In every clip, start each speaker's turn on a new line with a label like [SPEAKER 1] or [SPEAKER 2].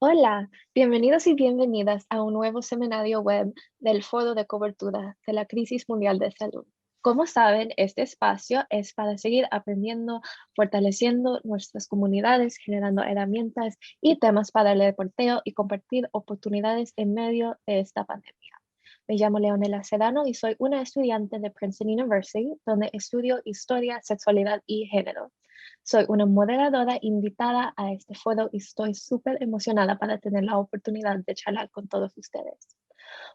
[SPEAKER 1] Hola, bienvenidos y bienvenidas a un nuevo seminario web del Foro de Cobertura de la Crisis Mundial de Salud. Como saben, este espacio es para seguir aprendiendo, fortaleciendo nuestras comunidades, generando herramientas y temas para el reporteo y compartir oportunidades en medio de esta pandemia. Me llamo Leonela Sedano y soy una estudiante de Princeton University, donde estudio historia, sexualidad y género. Soy una moderadora invitada a este foro y estoy súper emocionada para tener la oportunidad de charlar con todos ustedes.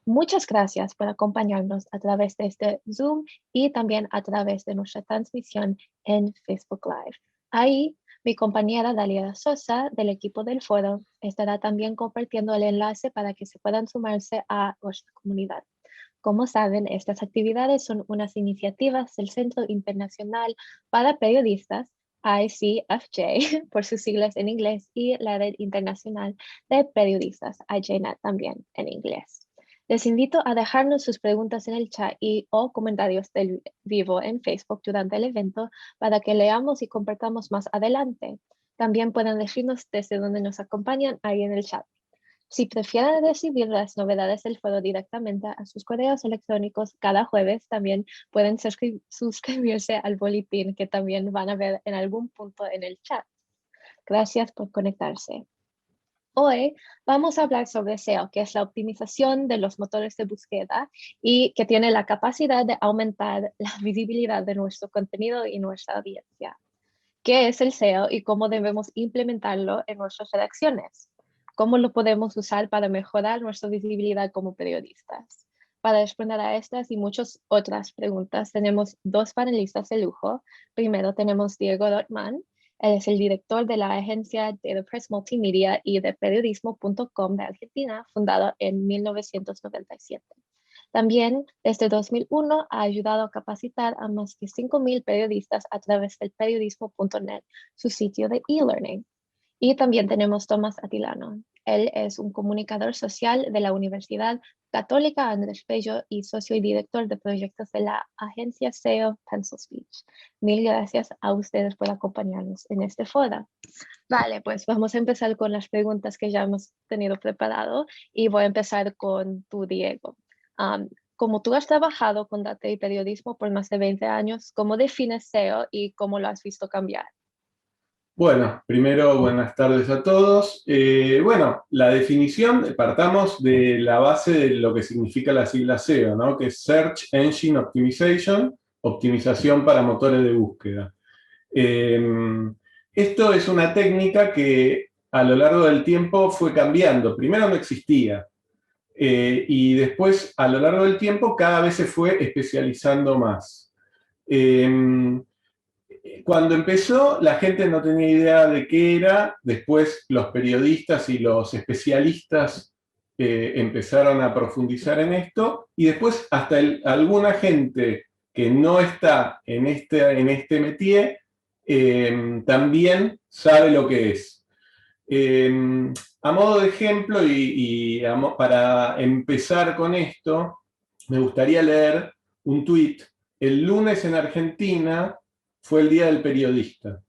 [SPEAKER 1] Muchas gracias por acompañarnos a través de este Zoom y también a través de nuestra transmisión en Facebook Live. Ahí, mi compañera Dalia Sosa del equipo del foro estará también compartiendo el enlace para que se puedan sumarse a nuestra comunidad. Como saben, estas actividades son unas iniciativas del Centro Internacional para Periodistas, ICFJ, por sus siglas en inglés, y la Red Internacional de Periodistas, IJNet también en inglés. Les invito a dejarnos sus preguntas en el chat o comentarios del vivo en Facebook durante el evento para que leamos y compartamos más adelante. También pueden decirnos desde donde nos acompañan ahí en el chat. Si prefieren recibir las novedades del foro directamente a sus correos electrónicos cada jueves, también pueden suscribirse al boletín que también van a ver en algún punto en el chat. Gracias por conectarse. Hoy vamos a hablar sobre SEO, que es la optimización de los motores de búsqueda y que tiene la capacidad de aumentar la visibilidad de nuestro contenido y nuestra audiencia. ¿Qué es el SEO y cómo debemos implementarlo en nuestras redacciones? ¿Cómo lo podemos usar para mejorar nuestra visibilidad como periodistas? Para responder a estas y muchas otras preguntas, tenemos dos panelistas de lujo. Primero tenemos Diego Dortman. Él es el director de la agencia Data Press Multimedia y de periodismo.com de Argentina, fundado en 1997. También desde 2001 ha ayudado a capacitar a más de 5,000 periodistas a través del periodismo.net, su sitio de e-learning. Y también tenemos Tomás Atilano. Él es un comunicador social de la Universidad Católica Andrés Bello y socio y director de proyectos de la agencia SEO Pencil Speech. Mil gracias a ustedes por acompañarnos en este foro. Vale, pues vamos a empezar con las preguntas que ya hemos tenido preparado y voy a empezar con tu Diego. Como tú has trabajado con data y periodismo por más de 20 años, ¿cómo defines SEO y cómo lo has visto cambiar?
[SPEAKER 2] Bueno, primero buenas tardes a todos. Bueno, la definición, partamos de la base de lo que significa la sigla SEO, ¿no? Que es Search Engine Optimization, optimización para motores de búsqueda. Esto es una técnica que a lo largo del tiempo fue cambiando. Primero no existía, y después a lo largo del tiempo cada vez se fue especializando más. Cuando empezó, la gente no tenía idea de qué era. Después los periodistas y los especialistas empezaron a profundizar en esto. Y después hasta alguna gente que no está en este métier también sabe lo que es. A modo de ejemplo, para empezar con esto, me gustaría leer un tuit. El lunes en Argentina fue el Día del Periodista.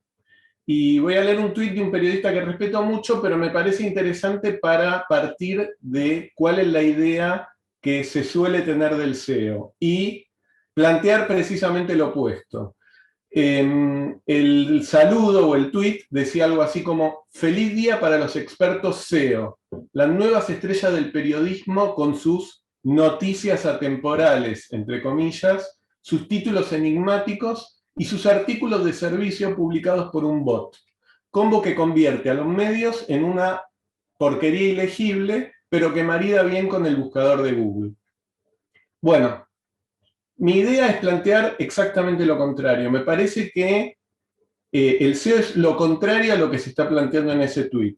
[SPEAKER 2] Y voy a leer un tuit de un periodista que respeto mucho, pero me parece interesante para partir de cuál es la idea que se suele tener del SEO y plantear precisamente lo opuesto. El saludo o el tuit decía algo así como: feliz día para los expertos SEO, las nuevas estrellas del periodismo con sus noticias atemporales, entre comillas, sus títulos enigmáticos y sus artículos de servicio publicados por un bot. Combo que convierte a los medios en una porquería ilegible, pero que marida bien con el buscador de Google. Bueno, mi idea es plantear exactamente lo contrario. Me parece que el SEO es lo contrario a lo que se está planteando en ese tweet.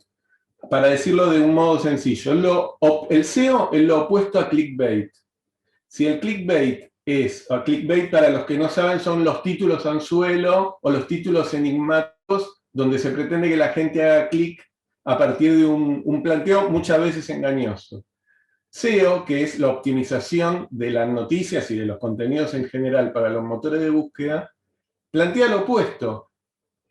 [SPEAKER 2] Para decirlo de un modo sencillo, el SEO es lo opuesto a clickbait. Si el clickbait para los que no saben, son los títulos anzuelo o los títulos enigmáticos donde se pretende que la gente haga clic a partir de un planteo muchas veces engañoso. SEO, que es la optimización de las noticias y de los contenidos en general para los motores de búsqueda, plantea lo opuesto.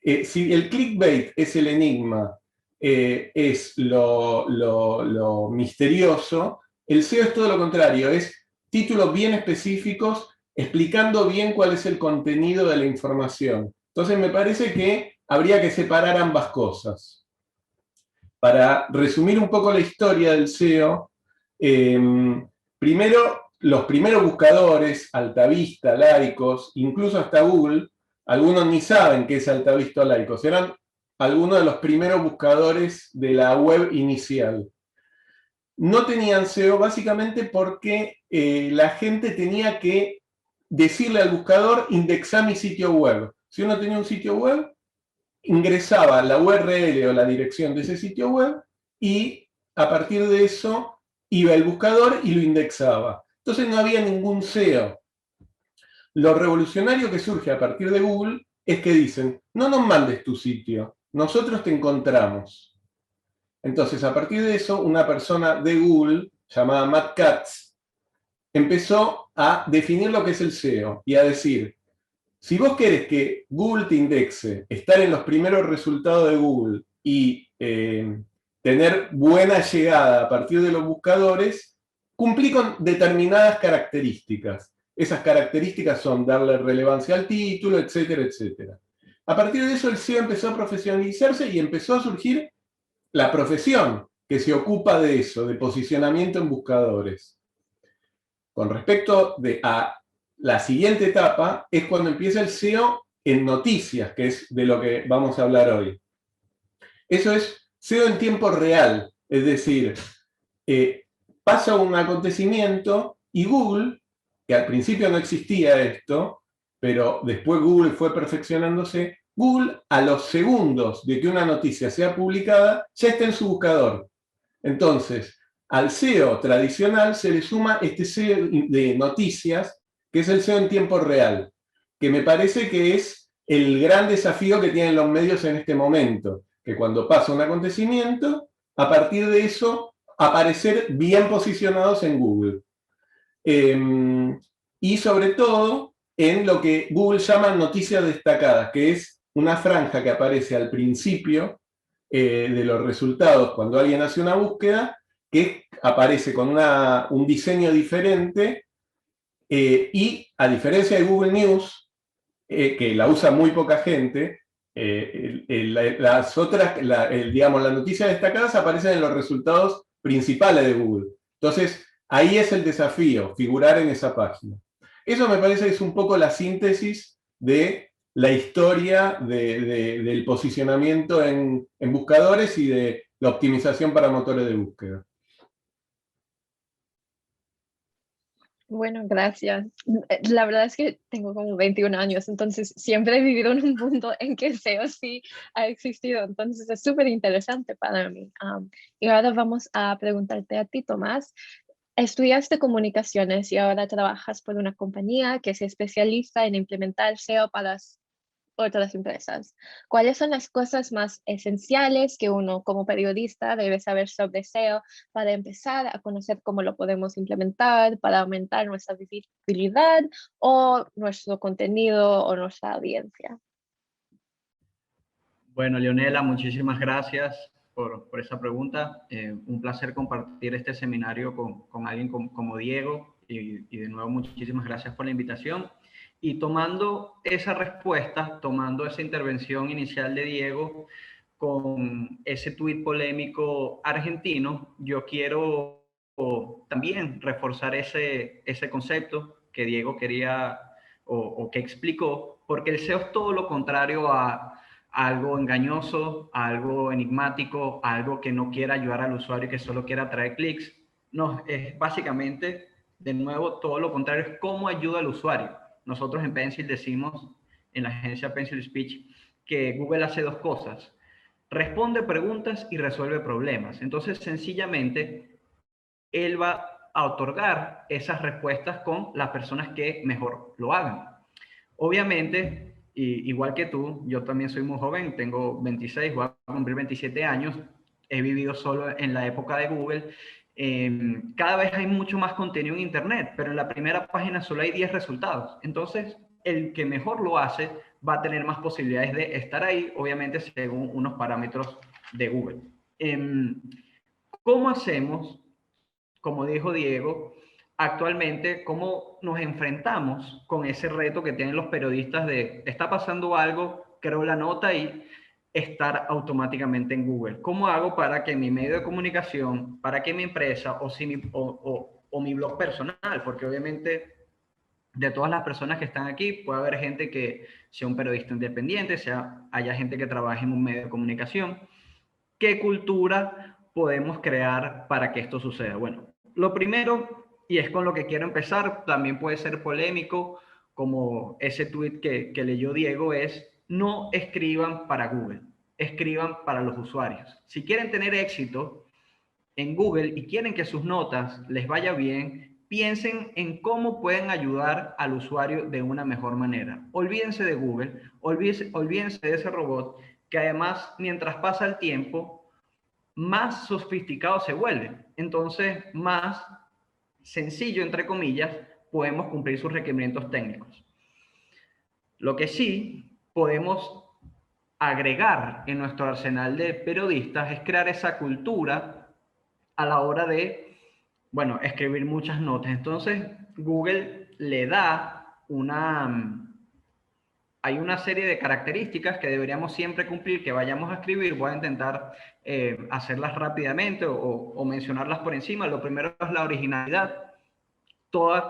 [SPEAKER 2] Si el clickbait es el enigma es lo misterioso. El SEO es todo lo contrario, es títulos bien específicos explicando bien cuál es el contenido de la información. Entonces me parece que habría que separar ambas cosas. Para resumir un poco la historia del SEO, primero, los primeros buscadores, Altavista, Laicos, incluso hasta Google, algunos ni saben qué es Altavista o Laicos, eran algunos de los primeros buscadores de la web inicial. No tenían SEO básicamente porque la gente tenía que decirle al buscador, indexar mi sitio web. Si uno tenía un sitio web, ingresaba la URL o la dirección de ese sitio web y a partir de eso iba el buscador y lo indexaba. Entonces no había ningún SEO. Lo revolucionario que surge a partir de Google es que dicen, no nos mandes tu sitio, nosotros te encontramos. Entonces, a partir de eso, una persona de Google, llamada Matt Katz, empezó a definir lo que es el SEO y a decir, si vos querés que Google te indexe, estar en los primeros resultados de Google y tener buena llegada a partir de los buscadores, cumplí con determinadas características. Esas características son darle relevancia al título, etcétera, etcétera. A partir de eso el SEO empezó a profesionalizarse y empezó a surgir la profesión que se ocupa de eso, de posicionamiento en buscadores. Con respecto a la siguiente etapa, es cuando empieza el SEO en noticias, que es de lo que vamos a hablar hoy. Eso es SEO en tiempo real, es decir, pasa un acontecimiento y Google, que al principio no existía esto, pero después Google fue perfeccionándose, Google a los segundos de que una noticia sea publicada ya está en su buscador. Entonces, al SEO tradicional se le suma este SEO de noticias, que es el SEO en tiempo real, que me parece que es el gran desafío que tienen los medios en este momento, que cuando pasa un acontecimiento, a partir de eso, aparecer bien posicionados en Google. Y sobre todo en lo que Google llama noticias destacadas, que es una franja que aparece al principio de los resultados cuando alguien hace una búsqueda, que aparece con un diseño diferente y a diferencia de Google News, que la usa muy poca gente, las otras, digamos, las noticias destacadas aparecen en los resultados principales de Google. Entonces, ahí es el desafío, figurar en esa página. Eso me parece que es un poco la síntesis de la historia del posicionamiento en buscadores y de la optimización para motores de búsqueda.
[SPEAKER 1] Bueno, gracias. La verdad es que tengo como 21 años, entonces siempre he vivido en un mundo en que SEO sí ha existido, entonces es súper interesante para mí. Y ahora vamos a preguntarte a ti, Tomás. Estudiaste comunicaciones y ahora trabajas por una compañía que se especializa en implementar SEO para otras empresas. ¿Cuáles son las cosas más esenciales que uno como periodista debe saber sobre SEO para empezar a conocer cómo lo podemos implementar para aumentar nuestra visibilidad o nuestro contenido o nuestra audiencia?
[SPEAKER 3] Bueno, Leonela, muchísimas gracias por esa pregunta. Un placer compartir este seminario con alguien como Diego y de nuevo muchísimas gracias por la invitación. Y tomando esa respuesta, tomando esa intervención inicial de Diego con ese tuit polémico argentino, yo quiero también reforzar ese concepto que Diego quería o que explicó, porque el SEO es todo lo contrario a algo engañoso, algo enigmático, algo que no quiera ayudar al usuario y que solo quiera traer clics. No, es básicamente, de nuevo, todo lo contrario, es cómo ayuda al usuario. Nosotros en Pencil decimos, en la agencia Pencil Speech, que Google hace dos cosas: responde preguntas y resuelve problemas. Entonces, sencillamente, él va a otorgar esas respuestas con las personas que mejor lo hagan. Obviamente, igual que tú, yo también soy muy joven, tengo 26, voy a cumplir 27 años, he vivido solo en la época de Google. Cada vez hay mucho más contenido en Internet, pero en la primera página solo hay 10 resultados. Entonces, el que mejor lo hace va a tener más posibilidades de estar ahí, obviamente según unos parámetros de Google. ¿Cómo hacemos, como dijo Diego, actualmente, cómo nos enfrentamos con ese reto que tienen los periodistas de está pasando algo, creo la nota y estar automáticamente en Google? ¿Cómo hago para que mi medio de comunicación, para que mi empresa o mi blog personal, porque obviamente de todas las personas que están aquí, puede haber gente que sea un periodista independiente, haya gente que trabaje en un medio de comunicación? ¿Qué cultura podemos crear para que esto suceda? Bueno, lo primero, y es con lo que quiero empezar, también puede ser polémico, como ese tweet que leyó Diego, es no escriban para Google, escriban para los usuarios. Si quieren tener éxito en Google y quieren que sus notas les vaya bien, piensen en cómo pueden ayudar al usuario de una mejor manera. Olvídense de Google, olvídense de ese robot que además, mientras pasa el tiempo, más sofisticado se vuelve. Entonces, más sencillo, entre comillas, podemos cumplir sus requerimientos técnicos. Lo que sí podemos agregar en nuestro arsenal de periodistas es crear esa cultura a la hora de, bueno, escribir muchas notas. Entonces, Google le da hay una serie de características que deberíamos siempre cumplir, que vayamos a escribir. Voy a intentar hacerlas rápidamente o mencionarlas por encima. Lo primero es la originalidad.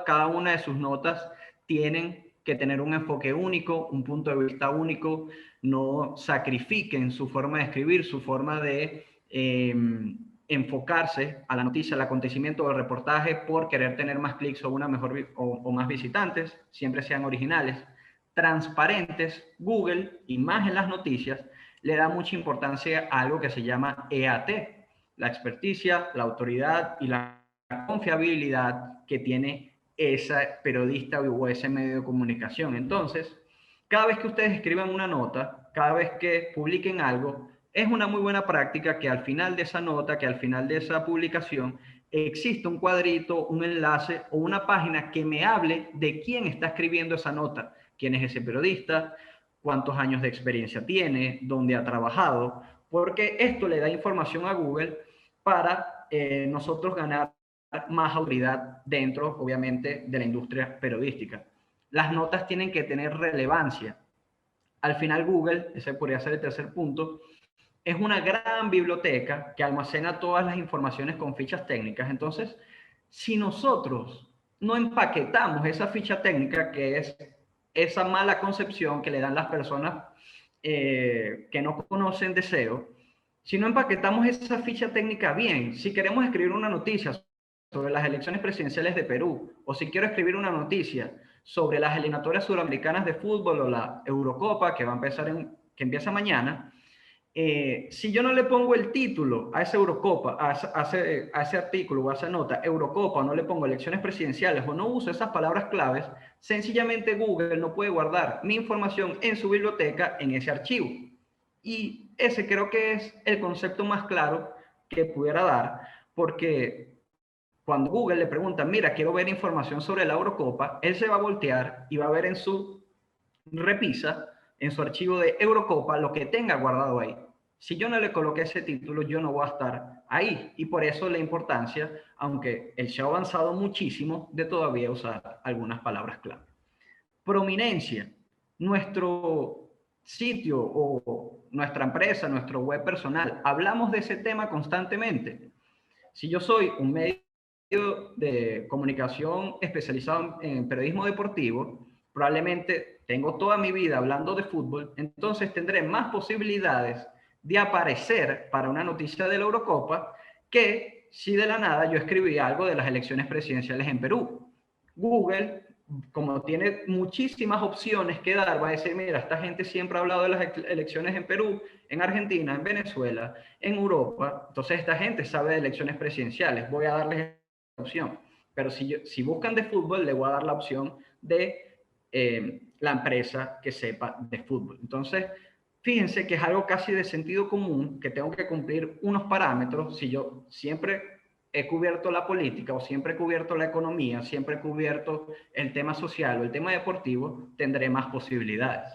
[SPEAKER 3] Cada una de sus notas tienen que tener un enfoque único, un punto de vista único. No sacrifiquen su forma de escribir, su forma de enfocarse a la noticia, al acontecimiento o al reportaje por querer tener más clics o más visitantes. Siempre sean originales, transparentes. Google, y más en las noticias, le da mucha importancia a algo que se llama EAT, la experticia, la autoridad y la confiabilidad que tiene ese periodista o ese medio de comunicación. Entonces, cada vez que ustedes escriban una nota, cada vez que publiquen algo, es una muy buena práctica que al final de esa nota, que al final de esa publicación, existe un cuadrito, un enlace o una página que me hable de quién está escribiendo esa nota, quién es ese periodista, cuántos años de experiencia tiene, dónde ha trabajado, porque esto le da información a Google para nosotros ganar más autoridad dentro, obviamente, de la industria periodística. Las notas tienen que tener relevancia. Al final, Google, ese podría ser el tercer punto, es una gran biblioteca que almacena todas las informaciones con fichas técnicas. Entonces, si nosotros no empaquetamos esa ficha técnica, que es esa mala concepción que le dan las personas que no conocen de SEO, si no empaquetamos esa ficha técnica bien, si queremos escribir una noticia sobre las elecciones presidenciales de Perú, o si quiero escribir una noticia sobre las eliminatorias suramericanas de fútbol o la Eurocopa que que empieza mañana, si yo no le pongo el título a esa Eurocopa, a ese artículo o a esa nota, Eurocopa, no le pongo elecciones presidenciales o no uso esas palabras claves, sencillamente Google no puede guardar mi información en su biblioteca en ese archivo. Y ese creo que es el concepto más claro que pudiera dar, porque cuando Google le pregunta, mira, quiero ver información sobre la Eurocopa, él se va a voltear y va a ver en su repisa, en su archivo de Eurocopa, lo que tenga guardado ahí. Si yo no le coloqué ese título, yo no voy a estar ahí. Y por eso la importancia, aunque él se ha avanzado muchísimo, de todavía usar algunas palabras clave. Prominencia. Nuestro sitio o nuestra empresa, nuestro web personal, hablamos de ese tema constantemente. Si yo soy un medio de comunicación especializado en periodismo deportivo, probablemente tengo toda mi vida hablando de fútbol, entonces tendré más posibilidades de aparecer para una noticia de la Eurocopa que si de la nada yo escribí algo de las elecciones presidenciales en Perú. Google, como tiene muchísimas opciones que dar, va a decir, mira, esta gente siempre ha hablado de las elecciones en Perú, en Argentina, en Venezuela, en Europa, entonces esta gente sabe de elecciones presidenciales, voy a darles opción. Pero si buscan de fútbol, le voy a dar la opción de la empresa que sepa de fútbol. Entonces, fíjense que es algo casi de sentido común, que tengo que cumplir unos parámetros. Si yo siempre he cubierto la política o siempre he cubierto la economía, siempre he cubierto el tema social o el tema deportivo, tendré más posibilidades.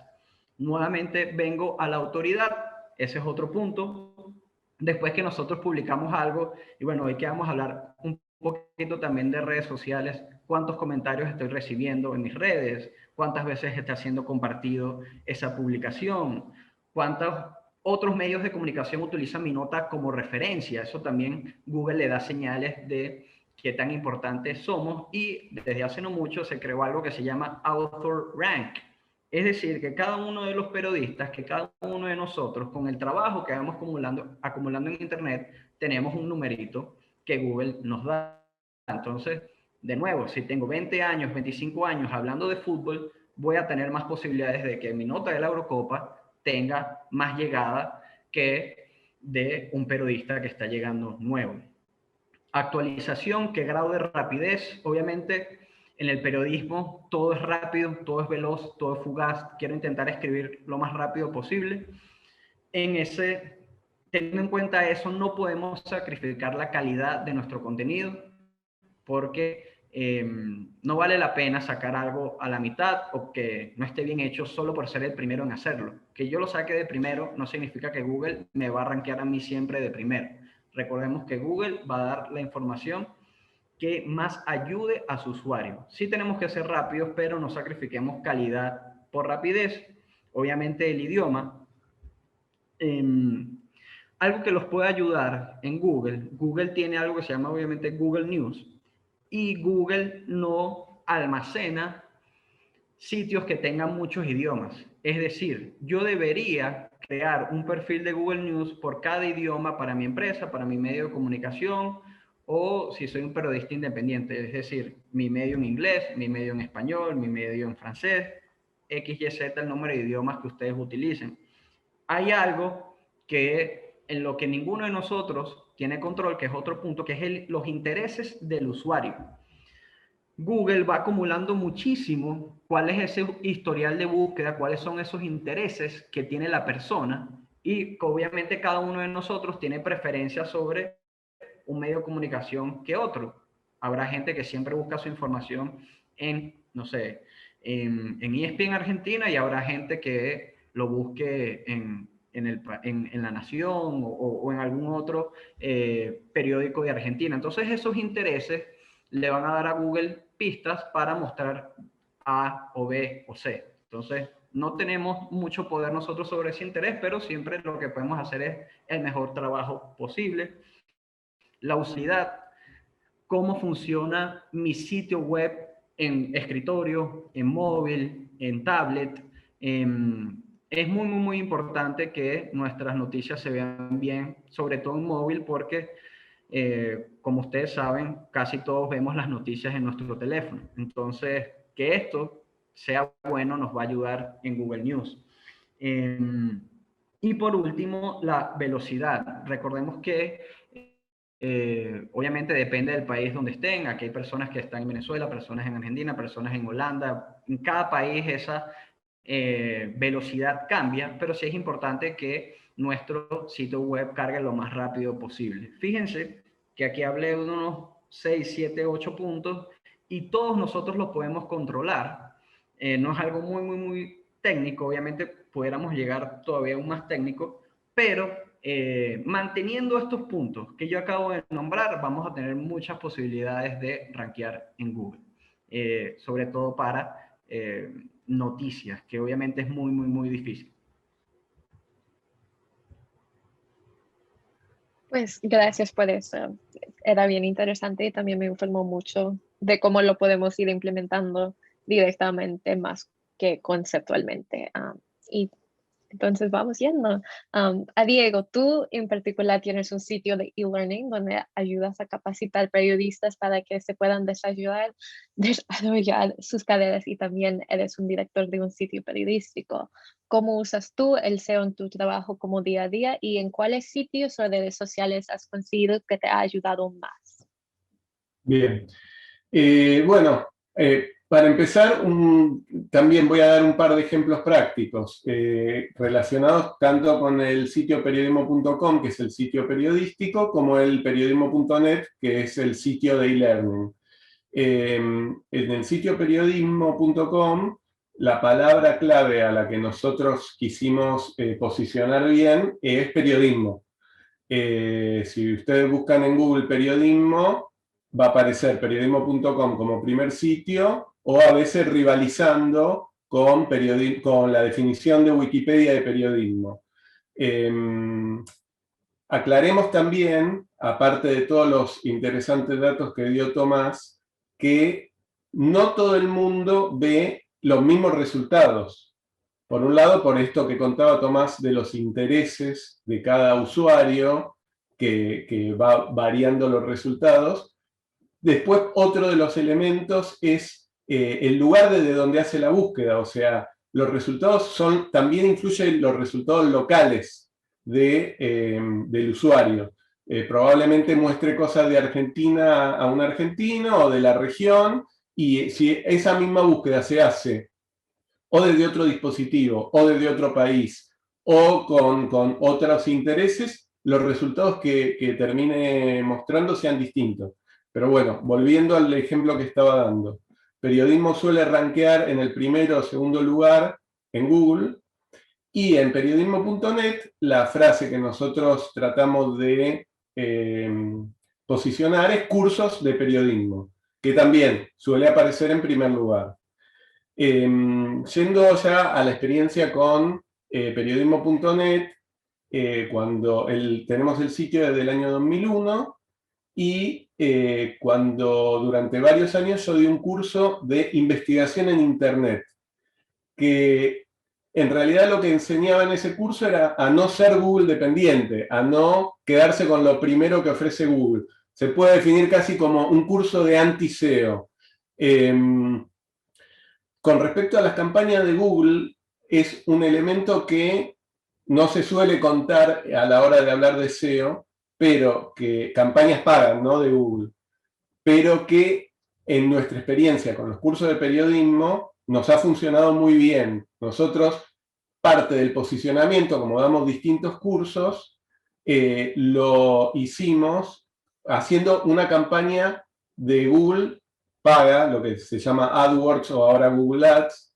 [SPEAKER 3] Nuevamente vengo a la autoridad. Ese es otro punto. después que nosotros publicamos algo, y bueno, hoy que vamos a hablar un poquito también de redes sociales, cuántos comentarios estoy recibiendo en mis redes, cuántas veces está siendo compartido esa publicación, cuántos otros medios de comunicación utilizan mi nota como referencia. Eso también Google le da señales de qué tan importantes somos, y desde hace no mucho se creó algo que se llama Author Rank. Es decir, que cada uno de los periodistas, que cada uno de nosotros, con el trabajo que vamos acumulando en Internet, tenemos un numerito que Google nos da. Entonces, de nuevo, si tengo 20 años, 25 años hablando de fútbol, voy a tener más posibilidades de que mi nota de la Eurocopa tenga más llegada que de un periodista que está llegando nuevo. Actualización, ¿qué grado de rapidez? Obviamente, en el periodismo todo es rápido, todo es veloz, todo es fugaz. Quiero intentar escribir lo más rápido posible. Teniendo en cuenta eso, no podemos sacrificar la calidad de nuestro contenido, porque no vale la pena sacar algo a la mitad o que no esté bien hecho solo por ser el primero en hacerlo. Que yo lo saque de primero no significa que Google me va a rankear a mí siempre de primero. Recordemos que Google va a dar la información que más ayude a su usuario. Sí tenemos que ser rápidos, pero no sacrifiquemos calidad por rapidez. Obviamente el idioma. Algo que los puede ayudar en Google. Google tiene algo que se llama obviamente Google News. Y Google no almacena sitios que tengan muchos idiomas. Es decir, yo debería crear un perfil de Google News por cada idioma para mi empresa, para mi medio de comunicación, o si soy un periodista independiente, es decir, mi medio en inglés, mi medio en español, mi medio en francés, XYZ, el número de idiomas que ustedes utilicen. Hay algo que en lo que ninguno de nosotros tiene control, que es otro punto, que es los intereses del usuario. Google va acumulando muchísimo cuál es ese historial de búsqueda, cuáles son esos intereses que tiene la persona, y obviamente cada uno de nosotros tiene preferencias sobre un medio de comunicación que otro. Habrá gente que siempre busca su información en, no sé, en ESPN Argentina, y habrá gente que lo busque en La Nación o en algún otro periódico de Argentina. Entonces esos intereses le van a dar a Google pistas para mostrar A o B o C. Entonces, no tenemos mucho poder nosotros sobre ese interés, pero siempre lo que podemos hacer es el mejor trabajo posible. La utilidad, cómo funciona mi sitio web en escritorio, en móvil, en tablet. Es muy, muy, muy importante que nuestras noticias se vean bien, sobre todo en móvil, porque como ustedes saben, casi todos vemos las noticias en nuestro teléfono. Entonces, que esto sea bueno nos va a ayudar en Google News. Y por último, la velocidad. Recordemos que obviamente depende del país donde estén. Aquí hay personas que están en Venezuela, personas en Argentina, personas en Holanda. En cada país esa velocidad cambia, pero sí es importante que nuestro sitio web cargue lo más rápido posible. Fíjense que aquí hablé de unos 6, 7, 8 puntos, y todos nosotros los podemos controlar. No es algo muy, muy, muy técnico. Obviamente pudiéramos llegar todavía aún más técnico, pero manteniendo estos puntos que yo acabo de nombrar, vamos a tener muchas posibilidades de rankear en Google, sobre todo para noticias, que obviamente es muy, muy, muy difícil.
[SPEAKER 1] Pues gracias por eso. Era bien interesante y también me informó mucho de cómo lo podemos ir implementando directamente más que conceptualmente. Y entonces vamos yendo. A Diego, tú en particular tienes un sitio de e-learning donde ayudas a capacitar periodistas para que se puedan desarrollar sus carreras, y también eres un director de un sitio periodístico. ¿Cómo usas tú el SEO en tu trabajo como día a día, y en cuáles sitios o redes sociales has conseguido que te ha ayudado más?
[SPEAKER 2] Bien. Bueno, para empezar, también voy a dar un par de ejemplos prácticos relacionados tanto con el sitio periodismo.com, que es el sitio periodístico, como el periodismo.net, que es el sitio de e-learning. En el sitio periodismo.com, la palabra clave a la que nosotros quisimos posicionar bien es periodismo. Si ustedes buscan en Google periodismo, va a aparecer periodismo.com como primer sitio, o a veces rivalizando con la definición de Wikipedia de periodismo. Aclaremos también, aparte de todos los interesantes datos que dio Tomás, que no todo el mundo ve los mismos resultados. Por un lado, por esto que contaba Tomás de los intereses de cada usuario, que va variando los resultados. Después, otro de los elementos es el lugar desde donde hace la búsqueda, o sea, los resultados también influyen los resultados locales del usuario. Probablemente muestre cosas de Argentina a un argentino o de la región, y si esa misma búsqueda se hace o desde otro dispositivo, o desde otro país, o con otros intereses, los resultados que termine mostrando sean distintos. Pero bueno, volviendo al ejemplo que estaba dando. Periodismo suele rankear en el primero o segundo lugar en Google, y en periodismo.net la frase que nosotros tratamos de posicionar es cursos de periodismo, que también suele aparecer en primer lugar. Yendo ya a la experiencia con periodismo.net, cuando tenemos el sitio desde el año 2001, y cuando durante varios años yo di un curso de investigación en Internet, que en realidad lo que enseñaba en ese curso era a no ser Google dependiente, a no quedarse con lo primero que ofrece Google. Se puede definir casi como un curso de anti-SEO. Con respecto a las campañas de Google, es un elemento que no se suele contar a la hora de hablar de SEO, pero que campañas pagan, ¿no? De Google, pero que en nuestra experiencia con los cursos de periodismo nos ha funcionado muy bien. Nosotros, parte del posicionamiento, como damos distintos cursos, lo hicimos haciendo una campaña de Google paga, lo que se llama AdWords o ahora Google Ads,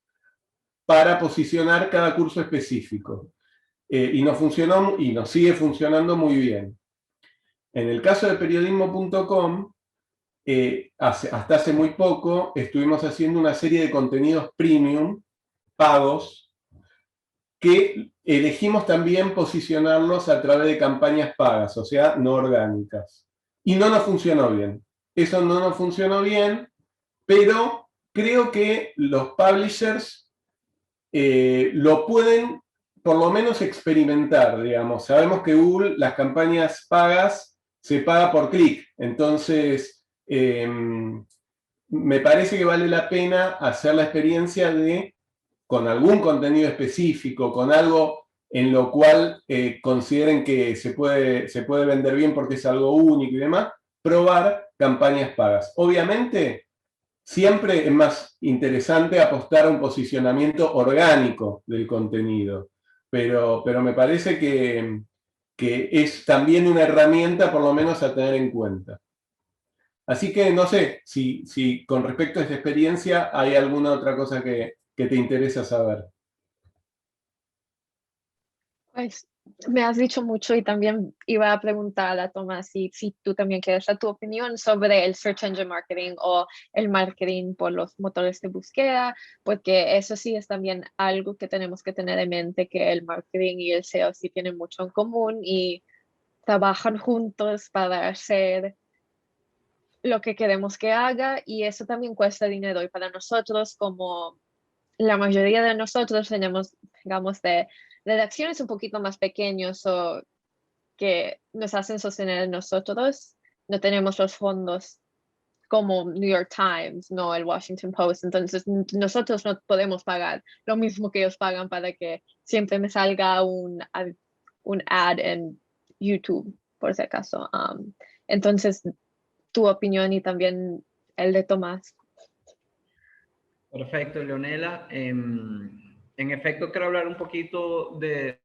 [SPEAKER 2] para posicionar cada curso específico. Y nos funcionó y nos sigue funcionando muy bien. En el caso de periodismo.com, hasta hace muy poco estuvimos haciendo una serie de contenidos premium, pagos, que elegimos también posicionarlos a través de campañas pagas, o sea, no orgánicas. Y no nos funcionó bien. Eso no nos funcionó bien, pero creo que los publishers lo pueden por lo menos experimentar, digamos. Sabemos que Google, las campañas pagas, se paga por clic. Entonces, me parece que vale la pena hacer la experiencia de, con algún contenido específico, con algo en lo cual consideren que se puede vender bien porque es algo único y demás, probar campañas pagas. Obviamente, siempre es más interesante apostar a un posicionamiento orgánico del contenido, pero me parece que es también una herramienta por lo menos a tener en cuenta. Así que no sé si con respecto a esta experiencia hay alguna otra cosa que te interesa saber.
[SPEAKER 1] Pues me has dicho mucho y también iba a preguntar a Tomás si tú también quieres dar tu opinión sobre el Search Engine Marketing o el marketing por los motores de búsqueda, porque eso sí es también algo que tenemos que tener en mente, que el marketing y el SEO sí tienen mucho en común y trabajan juntos para hacer lo que queremos que haga, y eso también cuesta dinero, y para nosotros, como la mayoría de nosotros tenemos, digamos, de redacciones un poquito más pequeños o que nos hacen sostener nosotros, no tenemos los fondos como New York Times, no el Washington Post. Entonces nosotros no podemos pagar lo mismo que ellos pagan para que siempre me salga un ad en YouTube, por si acaso. Entonces, tu opinión y también el de Tomás.
[SPEAKER 3] Perfecto, Leonela. En efecto, quiero hablar un poquito del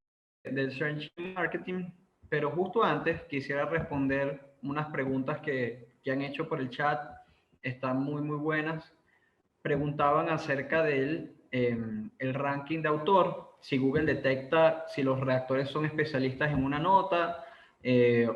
[SPEAKER 3] Search Marketing, pero justo antes quisiera responder unas preguntas que han hecho por el chat. Están muy, muy buenas. Preguntaban acerca del el ranking de autor, si Google detecta si los redactores son especialistas en una nota,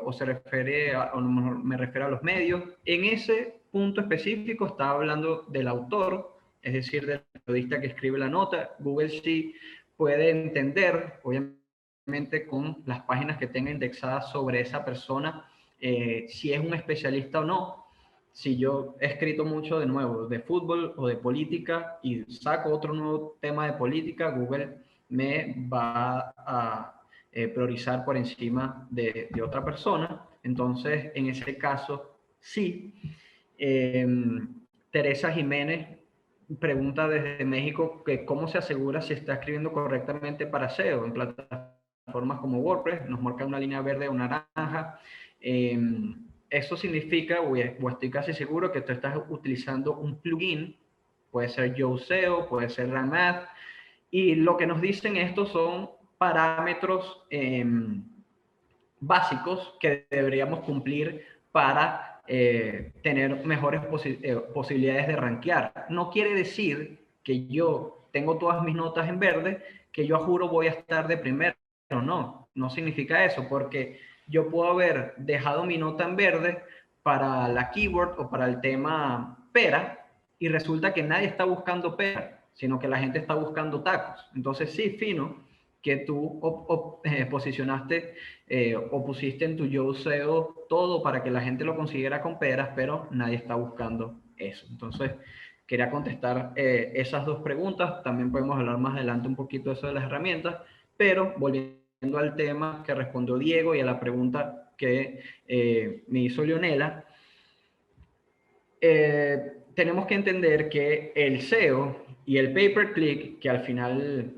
[SPEAKER 3] o se refiere, a lo mejor me refiero a los medios. En ese punto específico estaba hablando del autor, es decir, del periodista que escribe la nota. Google sí puede entender, obviamente con las páginas que tenga indexadas sobre esa persona, si es un especialista o no. Si yo he escrito mucho, de nuevo, de fútbol o de política y saco otro nuevo tema de política, Google me va a priorizar por encima de otra persona. Entonces, en ese caso, sí. Teresa Jiménez pregunta desde México que cómo se asegura si está escribiendo correctamente para SEO en plataformas como WordPress. Nos marca una línea verde o naranja. Eso significa, o estoy casi seguro, que tú estás utilizando un plugin. Puede ser YoSeo, puede ser Ranmath. Y lo que nos dicen estos son parámetros básicos que deberíamos cumplir para tener mejores posibilidades de rankear. No quiere decir que yo tengo todas mis notas en verde, que yo a juro voy a estar de primero. No, no significa eso, porque yo puedo haber dejado mi nota en verde para la keyword o para el tema pera, y resulta que nadie está buscando pera, sino que la gente está buscando tacos. Entonces sí, fino que tú posicionaste o pusiste en tu YoSeo todo para que la gente lo consiguiera con peras, pero nadie está buscando eso. Entonces, quería contestar esas dos preguntas. También podemos hablar más adelante un poquito de eso de las herramientas, pero volviendo al tema que respondió Diego y a la pregunta que me hizo Leonela, tenemos que entender que el SEO y el pay-per-click, que al final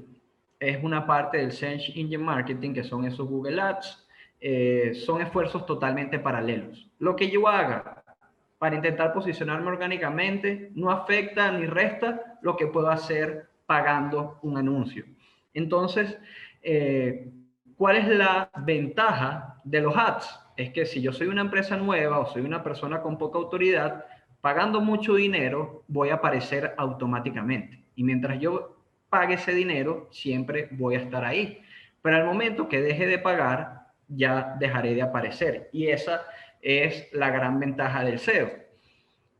[SPEAKER 3] es una parte del Search Engine Marketing, que son esos Google Ads, son esfuerzos totalmente paralelos. Lo que yo haga para intentar posicionarme orgánicamente no afecta ni resta lo que puedo hacer pagando un anuncio. Entonces, ¿cuál es la ventaja de los ads? Es que si yo soy una empresa nueva o soy una persona con poca autoridad, pagando mucho dinero voy a aparecer automáticamente. Y mientras yo pague ese dinero, siempre voy a estar ahí. Pero al momento que deje de pagar, ya dejaré de aparecer. Y esa es la gran ventaja del SEO.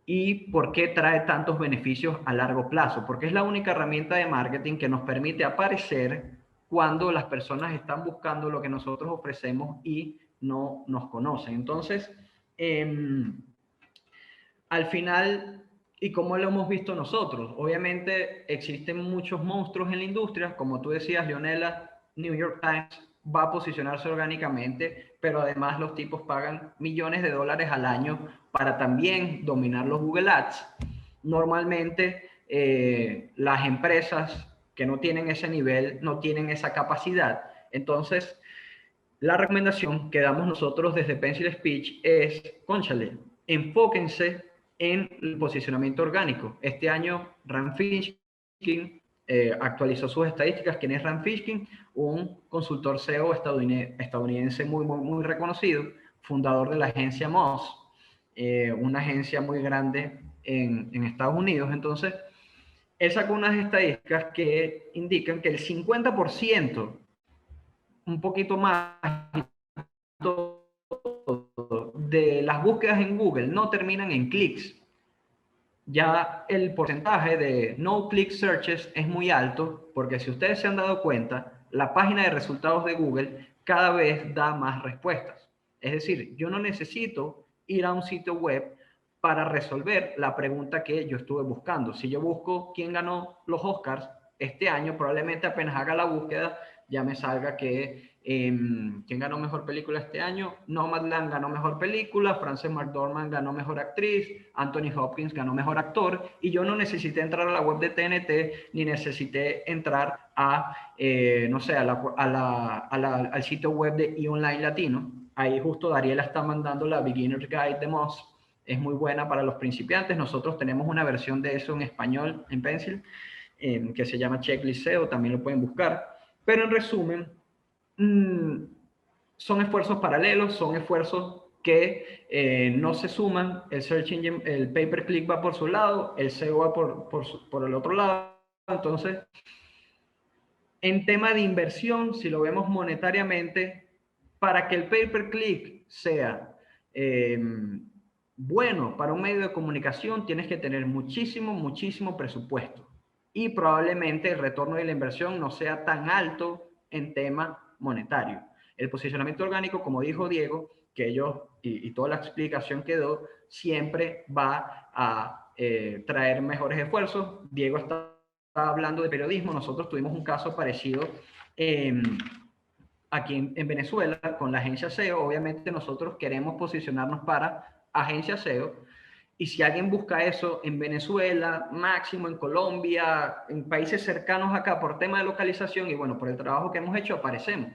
[SPEAKER 3] ¿Y por qué trae tantos beneficios a largo plazo? Porque es la única herramienta de marketing que nos permite aparecer cuando las personas están buscando lo que nosotros ofrecemos y no nos conocen. Entonces, al final, y como lo hemos visto nosotros, obviamente existen muchos monstruos en la industria, como tú decías, Leonela, New York Times va a posicionarse orgánicamente, pero además los tipos pagan millones de dólares al año para también dominar los Google Ads. Normalmente las empresas que no tienen ese nivel no tienen esa capacidad. Entonces, la recomendación que damos nosotros desde Pencil Speech es, cónchale, enfóquense en el posicionamiento orgánico. Este año Rand Fishkin actualizó sus estadísticas. ¿Quién es Rand Fishkin? Un consultor SEO estadounidense muy reconocido, fundador de la agencia Moz, una agencia muy grande en Estados Unidos. Entonces, él sacó unas estadísticas que indican que el 50%, un poquito más, de las búsquedas en Google no terminan en clics. Ya el porcentaje de no-click searches es muy alto, porque si ustedes se han dado cuenta, la página de resultados de Google cada vez da más respuestas. Es decir, yo no necesito ir a un sitio web para resolver la pregunta que yo estuve buscando. Si yo busco quién ganó los Oscars este año, probablemente apenas haga la búsqueda ya me salga que ¿quién ganó mejor película este año? Nomadland ganó mejor película, Frances McDormand ganó mejor actriz, Anthony Hopkins ganó mejor actor, y yo no necesité entrar a la web de TNT, ni necesité entrar a, no sé, al sitio web de eOnline Latino. Ahí justo Dariela está mandando la Beginner's Guide de Moz. Es muy buena para los principiantes. Nosotros tenemos una versión de eso en español en Pencil, que se llama Checklist SEO, también lo pueden buscar. Pero en resumen, son esfuerzos paralelos, son esfuerzos que no se suman. El Search Engine, el pay-per-click va por su lado, el SEO va por el otro lado. Entonces, en tema de inversión, si lo vemos monetariamente, para que el pay-per-click sea bueno para un medio de comunicación, tienes que tener muchísimo presupuesto. Y probablemente el retorno de la inversión no sea tan alto en tema monetario. El posicionamiento orgánico, como dijo Diego, que ellos, y toda la explicación que dio, siempre va a traer mejores esfuerzos. Diego está hablando de periodismo. Nosotros tuvimos un caso parecido aquí en Venezuela con la agencia SEO. Obviamente nosotros queremos posicionarnos para agencia SEO, y si alguien busca eso en Venezuela, máximo en Colombia, en países cercanos acá por tema de localización, y bueno, por el trabajo que hemos hecho aparecemos.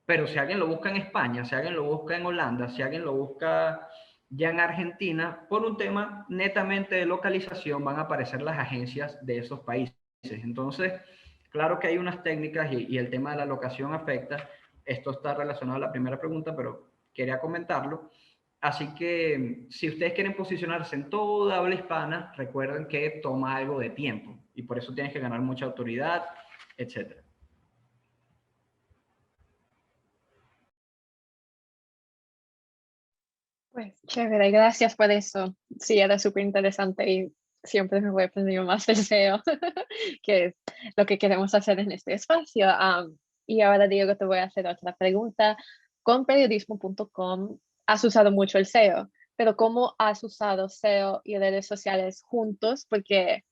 [SPEAKER 3] Pero si alguien lo busca en España, si alguien lo busca en Holanda, si alguien lo busca ya en Argentina, por un tema netamente de localización van a aparecer las agencias de esos países. Entonces, claro que hay unas técnicas y el tema de la locación afecta. Esto está relacionado a la primera pregunta, pero quería comentarlo. Así que si ustedes quieren posicionarse en toda habla hispana, recuerden que toma algo de tiempo y por eso tienes que ganar mucha autoridad, etc.
[SPEAKER 1] Pues chévere, gracias por eso. Sí, era súper interesante y siempre me voy aprendiendo más del SEO, que es lo que queremos hacer en este espacio. Y ahora, Diego, te voy a hacer otra pregunta. Con periodismo.com has usado mucho el SEO, pero ¿cómo has usado SEO y redes sociales juntos? Porque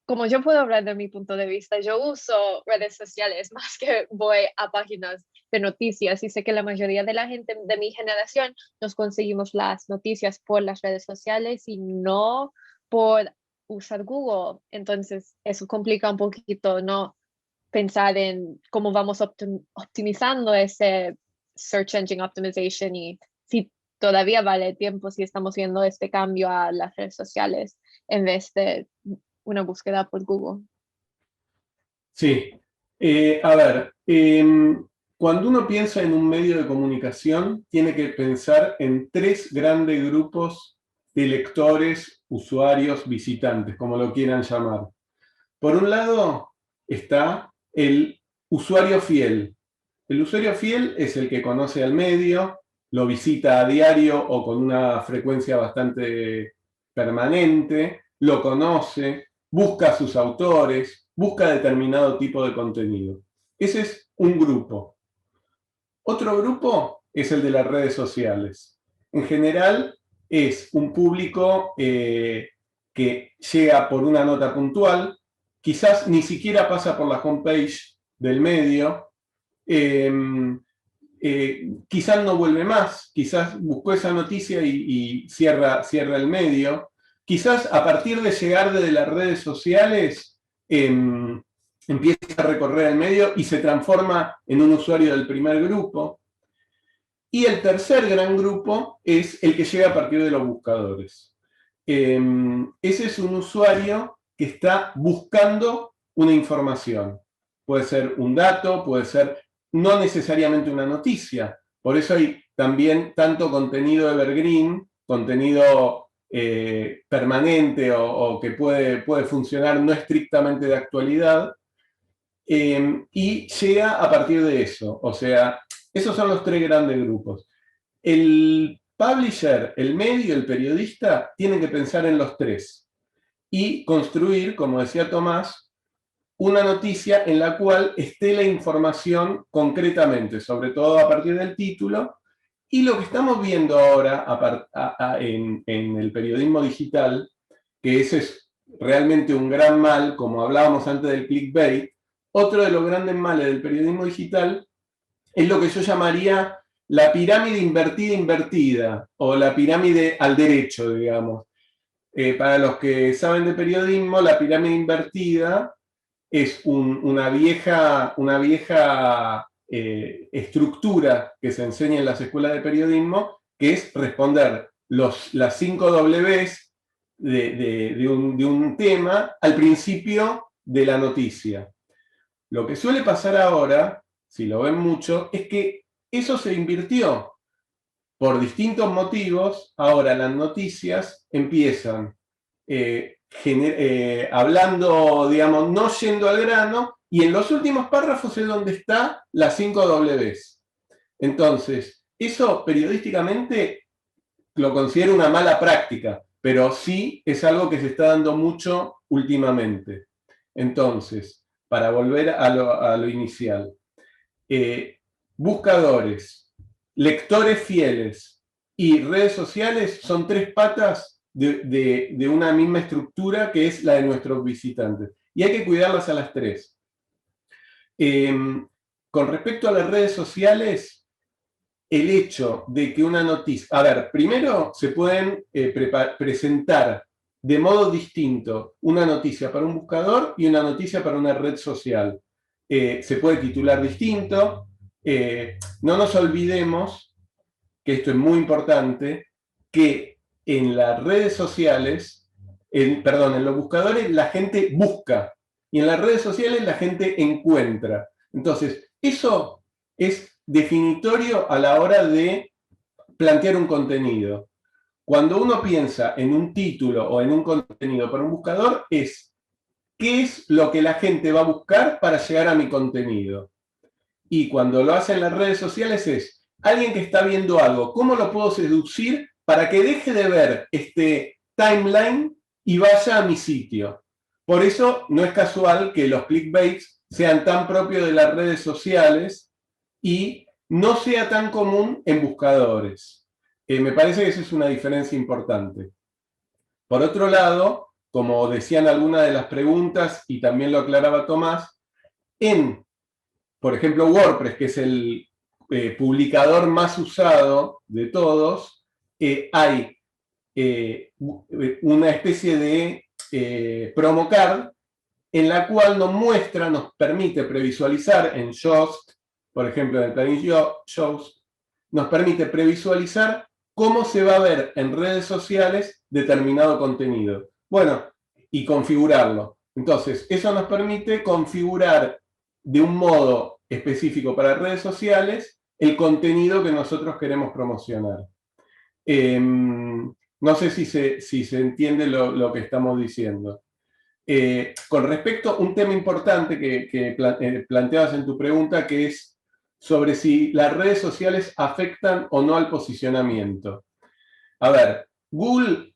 [SPEAKER 1] como yo puedo hablar de mi punto de vista, yo uso redes sociales más que voy a páginas de noticias y sé que la mayoría de la gente de mi generación nos conseguimos las noticias por las redes sociales y no por usar Google. Entonces, eso complica un poquito, ¿no? Pensar en cómo vamos optimizando ese search engine optimization y si todavía vale tiempo si estamos viendo este cambio a las redes sociales en vez de una búsqueda por Google.
[SPEAKER 2] Sí. A ver, cuando uno piensa en un medio de comunicación, tiene que pensar en tres grandes grupos de lectores, usuarios, visitantes, como lo quieran llamar. Por un lado está el usuario fiel. El usuario fiel es el que conoce al medio, lo visita a diario o con una frecuencia bastante permanente, lo conoce, busca a sus autores, busca determinado tipo de contenido. Ese es un grupo. Otro grupo es el de las redes sociales. En general es un público que llega por una nota puntual, quizás ni siquiera pasa por la homepage del medio, quizás no vuelve más, quizás buscó esa noticia y cierra el medio, quizás a partir de llegar desde las redes sociales empieza a recorrer el medio y se transforma en un usuario del primer grupo. Y el tercer gran grupo es el que llega a partir de los buscadores. Ese es un usuario que está buscando una información. Puede ser un dato, puede ser no necesariamente una noticia. Por eso hay también tanto contenido evergreen, contenido permanente o que puede funcionar no estrictamente de actualidad, y llega a partir de eso. O sea, esos son los tres grandes grupos. El publisher, el medio, el periodista, tienen que pensar en los tres y construir, como decía Tomás, una noticia en la cual esté la información concretamente, sobre todo a partir del título. Y lo que estamos viendo ahora en el periodismo digital, que ese es realmente un gran mal, como hablábamos antes del clickbait, otro de los grandes males del periodismo digital es lo que yo llamaría la pirámide invertida, o la pirámide al derecho, digamos. Para los que saben de periodismo, la pirámide invertida es una vieja estructura que se enseña en las escuelas de periodismo, que es responder las 5 Ws de un tema al principio de la noticia. Lo que suele pasar ahora, si lo ven mucho, es que eso se invirtió. Por distintos motivos, ahora las noticias empiezan hablando, digamos, no yendo al grano, y en los últimos párrafos es donde está las 5 Ws. Entonces, eso periodísticamente lo considero una mala práctica, pero sí es algo que se está dando mucho últimamente. Entonces, para volver a lo inicial, buscadores, lectores fieles y redes sociales son tres patas de una misma estructura que es la de nuestros visitantes. Y hay que cuidarlas a las tres. Con respecto a las redes sociales, el hecho de que una noticia... A ver, primero se pueden presentar de modo distinto una noticia para un buscador y una noticia para una red social. Se puede titular distinto. No nos olvidemos, que esto es muy importante, que en las redes sociales, perdón, en los buscadores la gente busca y en las redes sociales la gente encuentra. Entonces, eso es definitorio a la hora de plantear un contenido. Cuando uno piensa en un título o en un contenido para un buscador, es ¿qué es lo que la gente va a buscar para llegar a mi contenido? Y cuando lo hace en las redes sociales es alguien que está viendo algo, ¿cómo lo puedo seducir para que deje de ver este timeline y vaya a mi sitio? Por eso no es casual que los clickbaits sean tan propios de las redes sociales y no sea tan común en buscadores. Me parece que esa es una diferencia importante. Por otro lado, como decían algunas de las preguntas y también lo aclaraba Tomás, por ejemplo, WordPress, que es el publicador más usado de todos, hay una especie de promo card en la cual nos permite previsualizar en Yoast, por ejemplo, en el plugin Yoast, nos permite previsualizar cómo se va a ver en redes sociales determinado contenido. Bueno, y configurarlo. Entonces, eso nos permite configurar de un modo específico para redes sociales el contenido que nosotros queremos promocionar. No sé si se entiende lo que estamos diciendo. Con respecto a un tema importante que planteabas en tu pregunta, que es sobre si las redes sociales afectan o no al posicionamiento. A ver, Google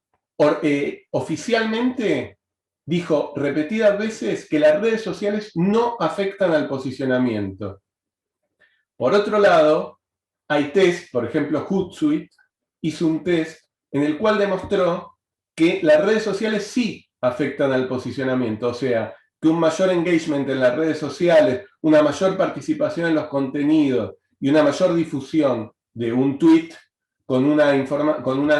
[SPEAKER 2] oficialmente dijo repetidas veces que las redes sociales no afectan al posicionamiento. Por otro lado, hay test, por ejemplo, Hootsuite hizo un test en el cual demostró que las redes sociales sí afectan al posicionamiento, o sea, que un mayor engagement en las redes sociales, una mayor participación en los contenidos y una mayor difusión de un tweet con una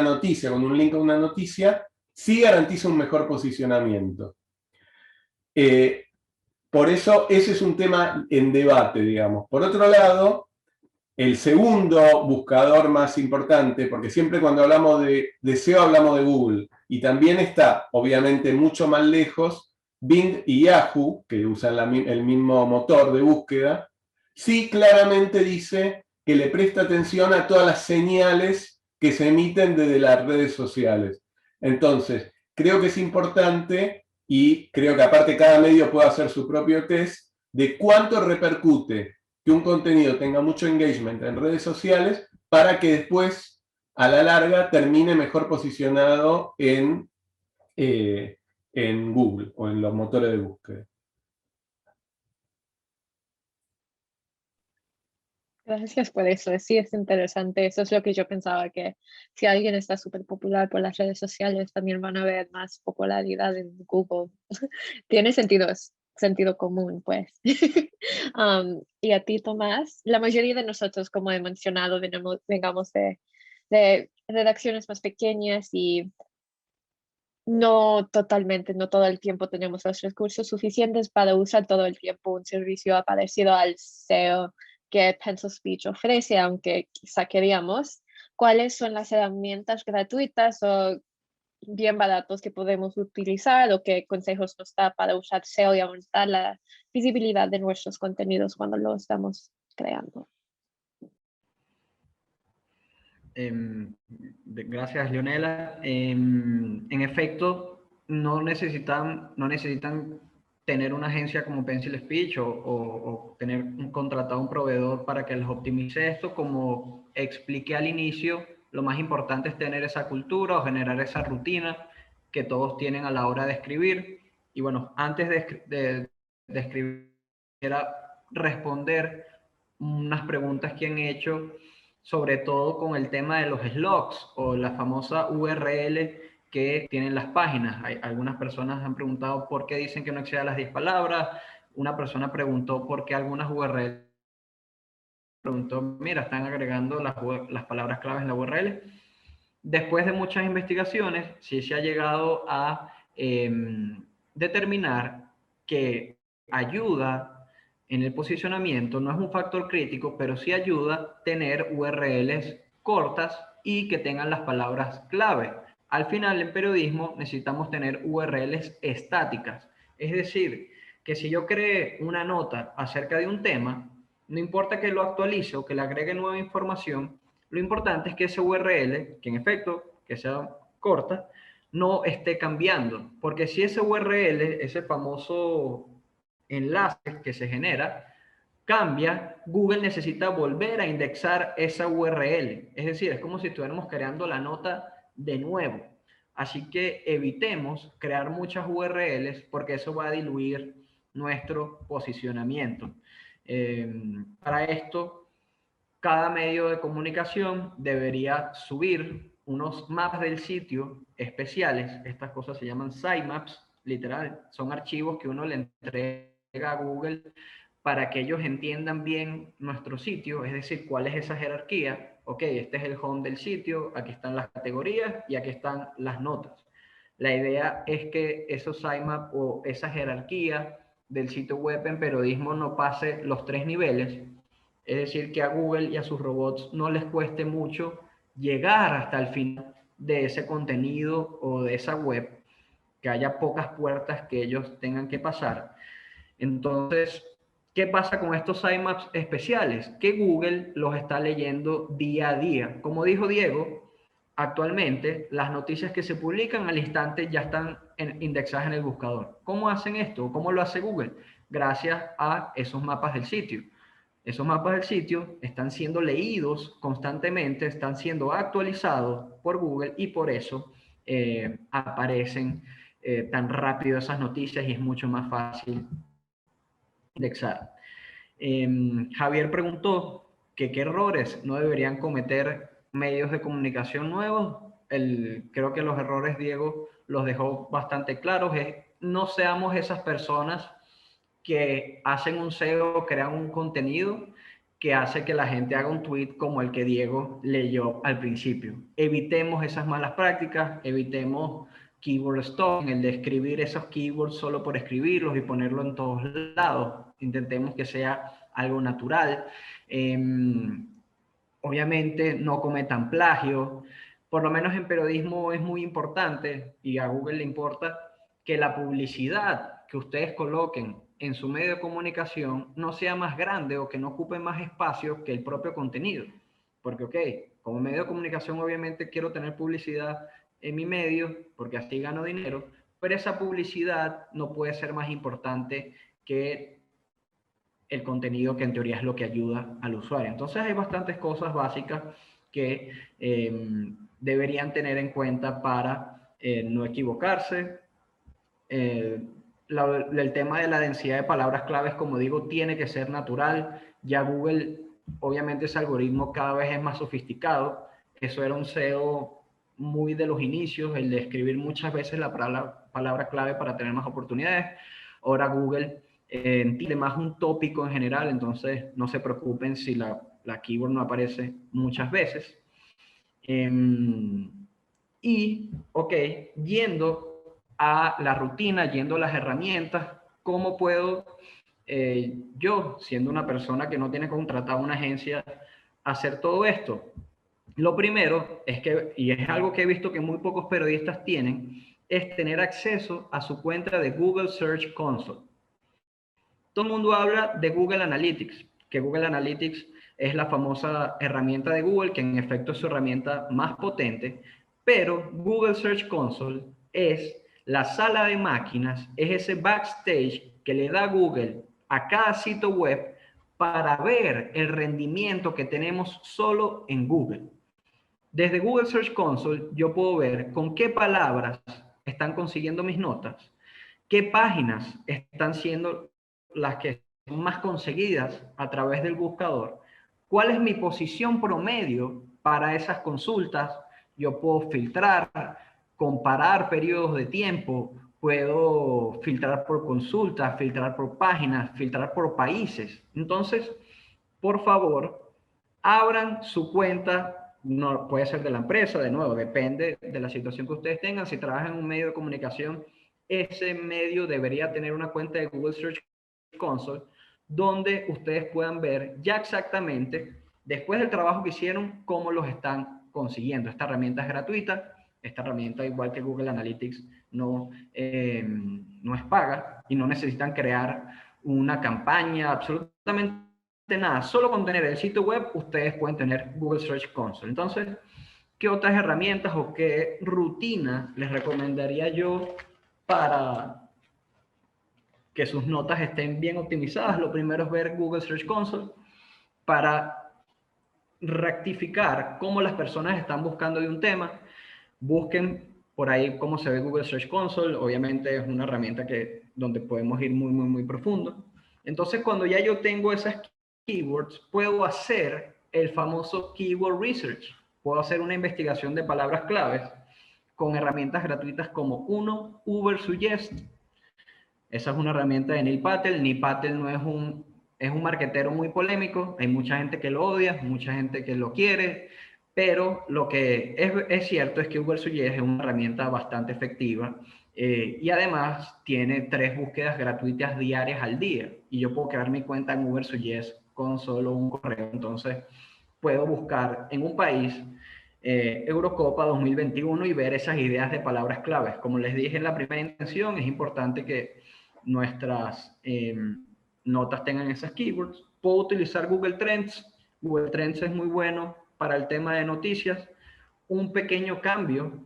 [SPEAKER 2] noticia, con un link a una noticia, sí garantiza un mejor posicionamiento. Por eso ese es un tema en debate, digamos. Por otro lado, el segundo buscador más importante, porque siempre cuando hablamos de SEO hablamos de Google, y también está, obviamente, mucho más lejos, Bing y Yahoo, que usan el mismo motor de búsqueda, sí claramente dice que le presta atención a todas las señales que se emiten desde las redes sociales. Entonces, creo que es importante, y creo que aparte cada medio puede hacer su propio test, de cuánto repercute que un contenido tenga mucho engagement en redes sociales para que después, a la larga, termine mejor posicionado en Google o en los motores de búsqueda.
[SPEAKER 1] Gracias por eso, sí es interesante. Eso es lo que yo pensaba, que si alguien está súper popular por las redes sociales, también van a ver más popularidad en Google. Tiene sentido, es sentido común, pues. Y a ti, Tomás, la mayoría de nosotros, como he mencionado, vengamos de redacciones más pequeñas y no totalmente, no todo el tiempo tenemos los recursos suficientes para usar todo el tiempo un servicio parecido al SEO que Pencil Speech ofrece, aunque quizá queríamos. ¿Cuáles son las herramientas gratuitas o bien baratos que podemos utilizar o qué consejos nos da para usar SEO y aumentar la visibilidad de nuestros contenidos cuando lo estamos creando?
[SPEAKER 3] Gracias, Leonela. En efecto, no necesitan tener una agencia como Pencil Speech o tener contratado un proveedor para que les optimice esto. Como expliqué al inicio, lo más importante es tener esa cultura o generar esa rutina que todos tienen a la hora de escribir. Y bueno, antes de escribir, era responder unas preguntas que han hecho, sobre todo con el tema de los slogs o la famosa URL que tienen las páginas. Algunas personas han preguntado por qué dicen que no excede a las 10 palabras. Una persona preguntó por qué algunas URL preguntó, mira, están agregando las palabras claves en la URL. Después de muchas investigaciones, sí se ha llegado a determinar que ayuda en el posicionamiento, no es un factor crítico, pero sí ayuda tener URLs cortas y que tengan las palabras clave. Al final, en periodismo necesitamos tener URLs estáticas. Es decir, que si yo creé una nota acerca de un tema, no importa que lo actualice o que le agregue nueva información, lo importante es que ese URL, que en efecto, que sea corta, no esté cambiando. Porque si ese URL, ese famoso enlace que se genera, cambia, Google necesita volver a indexar esa URL. Es decir, es como si estuviéramos creando la nota de nuevo. Así que evitemos crear muchas URLs porque eso va a diluir nuestro posicionamiento. Para esto, cada medio de comunicación debería subir unos mapas del sitio especiales. Estas cosas se llaman sitemaps, literal. Son archivos que uno le entrega a Google para que ellos entiendan bien nuestro sitio, es decir, cuál es esa jerarquía. Ok, este es el home del sitio, aquí están las categorías y aquí están las notas. La idea es que esos sitemaps o esa jerarquía del sitio web en periodismo no pase los 3 niveles. Es decir, que a Google y a sus robots no les cueste mucho llegar hasta el final de ese contenido o de esa web, que haya pocas puertas que ellos tengan que pasar. Entonces, ¿qué pasa con estos sitemaps especiales? Que Google los está leyendo día a día. Como dijo Diego, actualmente las noticias que se publican al instante ya están indexadas en el buscador. ¿Cómo hacen esto? ¿Cómo lo hace Google? Gracias a esos mapas del sitio. Esos mapas del sitio están siendo leídos constantemente, están siendo actualizados por Google y por eso aparecen tan rápido esas noticias y es mucho más fácil indexar. Javier preguntó que qué errores no deberían cometer medios de comunicación nuevos. Creo que los errores, Diego, los dejó bastante claros. No seamos esas personas que hacen un SEO, crean un contenido que hace que la gente haga un tweet como el que Diego leyó al principio. Evitemos esas malas prácticas, evitemos keyword stuffing, el de escribir esos keywords solo por escribirlos y ponerlo en todos lados. Intentemos que sea algo natural. Obviamente no cometan plagio. Por lo menos en periodismo es muy importante, y a Google le importa, que la publicidad que ustedes coloquen en su medio de comunicación no sea más grande o que no ocupe más espacio que el propio contenido. Porque, ok, como medio de comunicación obviamente quiero tener publicidad en mi medio porque así gano dinero, pero esa publicidad no puede ser más importante que el contenido, que en teoría es lo que ayuda al usuario. Entonces hay bastantes cosas básicas que deberían tener en cuenta para no equivocarse. El tema de la densidad de palabras claves, como digo, tiene que ser natural. Ya Google, obviamente ese algoritmo cada vez es más sofisticado. Eso era un SEO muy de los inicios, el de escribir muchas veces la palabra clave para tener más oportunidades. Ahora Google entiende más un tópico en general, entonces no se preocupen si la keyword no aparece muchas veces. Y, ok, yendo a la rutina, yendo a las herramientas, ¿cómo puedo yo, siendo una persona que no tiene contratada una agencia, hacer todo esto? Lo primero es que, y es algo que he visto que muy pocos periodistas tienen, es tener acceso a su cuenta de Google Search Console. Todo el mundo habla de Google Analytics, que Google Analytics es la famosa herramienta de Google, que en efecto es su herramienta más potente, pero Google Search Console es la sala de máquinas, es ese backstage que le da Google a cada sitio web para ver el rendimiento que tenemos solo en Google. Desde Google Search Console yo puedo ver con qué palabras están consiguiendo mis notas, qué páginas están siendo las que son más conseguidas a través del buscador, cuál es mi posición promedio para esas consultas. Yo puedo filtrar, comparar periodos de tiempo, puedo filtrar por consultas, filtrar por páginas, filtrar por países. Entonces, por favor, abran su cuenta, no puede ser de la empresa, de nuevo, depende de la situación que ustedes tengan. Si trabajan en un medio de comunicación, ese medio debería tener una cuenta de Google Search Console donde ustedes puedan ver ya exactamente, después del trabajo que hicieron, cómo los están consiguiendo. Esta herramienta es gratuita, esta herramienta, igual que Google Analytics, no es paga y no necesitan crear una campaña, absolutamente nada. Solo con tener el sitio web, ustedes pueden tener Google Search Console. Entonces, ¿qué otras herramientas o qué rutina les recomendaría yo para que sus notas estén bien optimizadas? Lo primero es ver Google Search Console para rectificar cómo las personas están buscando de un tema. Busquen por ahí cómo se ve Google Search Console. Obviamente es una herramienta donde podemos ir muy profundo. Entonces, cuando ya yo tengo esas keywords, puedo hacer el famoso keyword research. Puedo hacer una investigación de palabras claves con herramientas gratuitas como Ubersuggest. Esa es una herramienta de Neil Patel. Neil Patel no es un marketero muy polémico. Hay mucha gente que lo odia, mucha gente que lo quiere, pero lo que es cierto es que Ubersuggest es una herramienta bastante efectiva y además tiene 3 búsquedas gratuitas diarias al día. Y yo puedo crear mi cuenta en Ubersuggest con solo un correo. Entonces, puedo buscar en un país Eurocopa 2021 y ver esas ideas de palabras claves. Como les dije en la primera intención, es importante que nuestras notas tengan esas keywords. Puedo utilizar Google Trends. Google Trends es muy bueno para el tema de noticias. Un pequeño cambio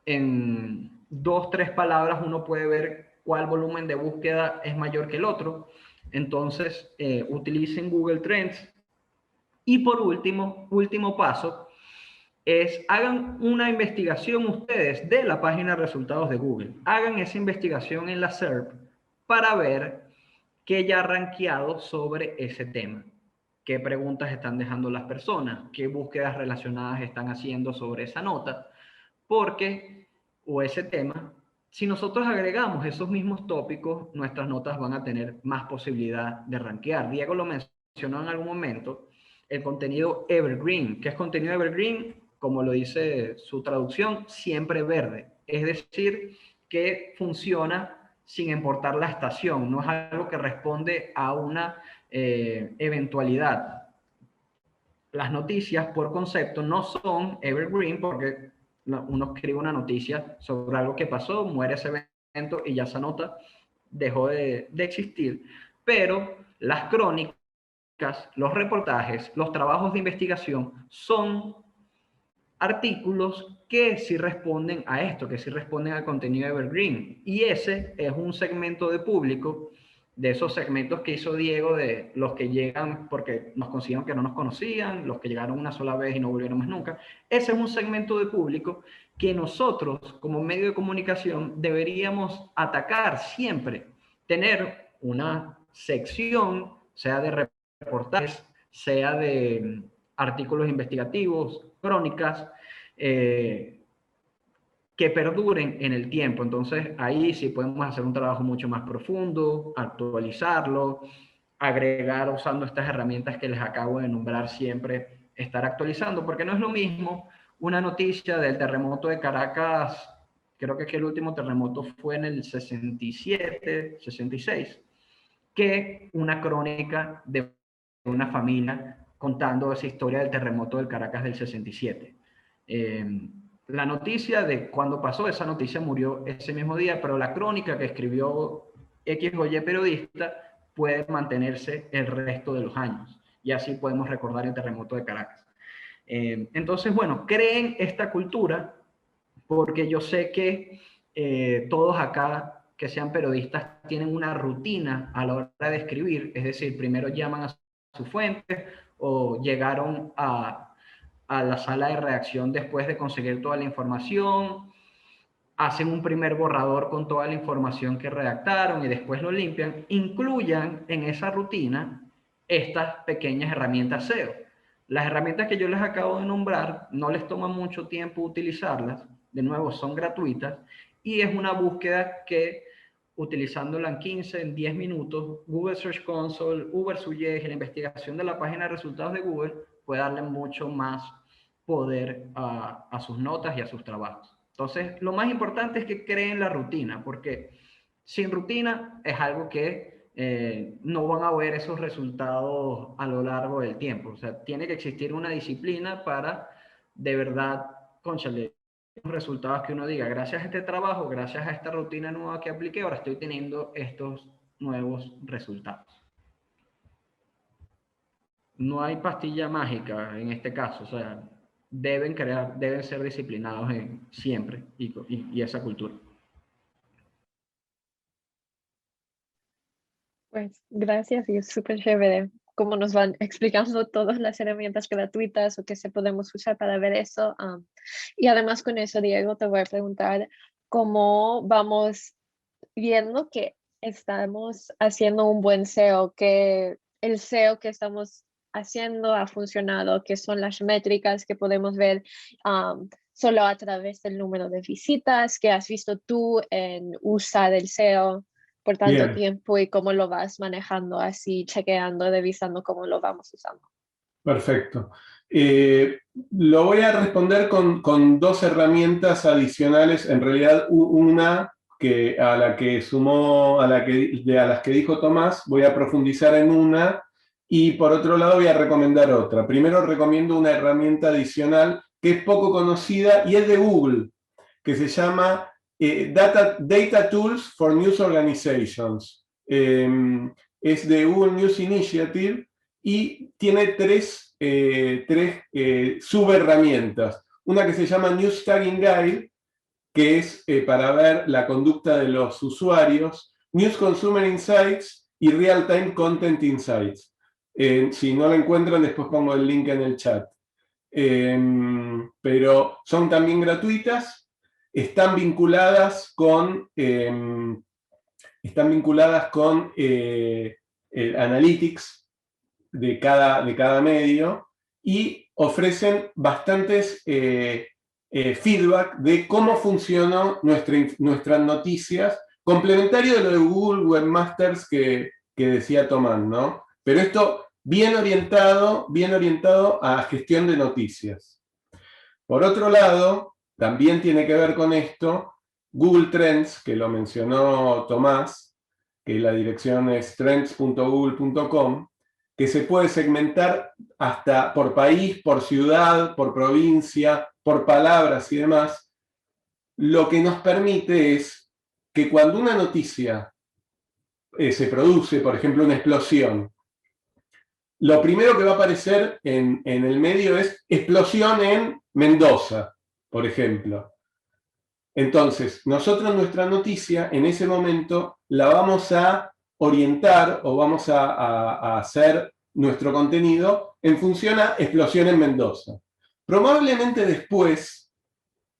[SPEAKER 3] en 2, 3 palabras, uno puede ver cuál volumen de búsqueda es mayor que el otro. Entonces, utilicen Google Trends. Y por último paso, es hagan una investigación ustedes de la página de resultados de Google. Hagan esa investigación en la SERP para ver qué ya ha rankeado sobre ese tema. Qué preguntas están dejando las personas, qué búsquedas relacionadas están haciendo sobre esa nota, o ese tema. Si nosotros agregamos esos mismos tópicos, nuestras notas van a tener más posibilidad de rankear. Diego lo mencionó en algún momento, el contenido evergreen. ¿Qué es contenido evergreen? Como lo dice su traducción, siempre verde. Es decir, que funciona sin importar la estación. No es algo que responde a una eventualidad. Las noticias, por concepto, no son evergreen porque uno escribe una noticia sobre algo que pasó, muere ese evento y ya esa nota dejó de existir. Pero las crónicas, los reportajes, los trabajos de investigación son artículos que sí responden a esto, que sí responden al contenido evergreen. Y ese es un segmento de público, de esos segmentos que hizo Diego, de los que llegan porque nos consiguieron que no nos conocían, los que llegaron una sola vez y no volvieron más nunca. Ese es un segmento de público que nosotros, como medio de comunicación, deberíamos atacar siempre. Tener una sección, sea de reportajes, sea de artículos investigativos, crónicas, que perduren en el tiempo. Entonces, ahí sí podemos hacer un trabajo mucho más profundo, actualizarlo, agregar usando estas herramientas que les acabo de nombrar siempre, estar actualizando, porque no es lo mismo una noticia del terremoto de Caracas, creo que el último terremoto fue en el 67, 66, que una crónica de una familia contando esa historia del terremoto del Caracas del 67. La noticia de cuando pasó, esa noticia murió ese mismo día, pero la crónica que escribió X o Y periodista puede mantenerse el resto de los años. Y así podemos recordar el terremoto de Caracas. Entonces, bueno, creen esta cultura porque yo sé que todos acá que sean periodistas tienen una rutina a la hora de escribir, es decir, primero llaman a su fuente o llegaron a la sala de redacción después de conseguir toda la información, hacen un primer borrador con toda la información que redactaron y después lo limpian, incluyan en esa rutina estas pequeñas herramientas SEO. Las herramientas que yo les acabo de nombrar no les toma mucho tiempo utilizarlas, de nuevo son gratuitas, y es una búsqueda que utilizándola en 15, en 10 minutos, Google Search Console, Ubersuggest y la investigación de la página de resultados de Google puede darle mucho más poder a sus notas y a sus trabajos. Entonces, lo más importante es que creen la rutina, porque sin rutina es algo que no van a ver esos resultados a lo largo del tiempo. O sea, tiene que existir una disciplina para de verdad, cónchale, los resultados que uno diga, gracias a este trabajo, gracias a esta rutina nueva que apliqué, ahora estoy teniendo estos nuevos resultados. No hay pastilla mágica en este caso, o sea, deben ser disciplinados siempre y esa cultura.
[SPEAKER 1] Pues gracias, y es súper chévere cómo nos van explicando todas las herramientas gratuitas o que se podemos usar para ver eso. Y además con eso, Diego, te voy a preguntar cómo vamos viendo que estamos haciendo un buen SEO, que el SEO que estamos haciendo ha funcionado, que son las métricas que podemos ver solo a través del número de visitas que has visto tú en usar el SEO por tanto tiempo y cómo lo vas manejando, así chequeando, revisando cómo lo vamos usando.
[SPEAKER 2] Perfecto. Lo voy a responder con dos herramientas adicionales, en realidad una a las que dijo Tomás, voy a profundizar en una, y por otro lado voy a recomendar otra. Primero recomiendo una herramienta adicional que es poco conocida y es de Google, que se llama Data Tools for News Organizations. Es de Google News Initiative y tiene tres subherramientas. Una que se llama News Tagging Guide, que es para ver la conducta de los usuarios, News Consumer Insights y Real Time Content Insights. Si no la encuentran, después pongo el link en el chat. Pero son también gratuitas. Están vinculadas con Analytics de cada medio y ofrecen bastantes feedback de cómo funcionan nuestras noticias, complementario de lo de Google Webmasters que decía Tomás, ¿no? Pero esto bien orientado a gestión de noticias. Por otro lado, también tiene que ver con esto, Google Trends, que lo mencionó Tomás, que la dirección es trends.google.com, que se puede segmentar hasta por país, por ciudad, por provincia, por palabras y demás. Lo que nos permite es que cuando una noticia se produce, por ejemplo, una explosión, lo primero que va a aparecer en el medio es explosión en Mendoza, por ejemplo. Entonces, nosotros nuestra noticia en ese momento la vamos a orientar o vamos a hacer nuestro contenido en función a explosión en Mendoza. Probablemente después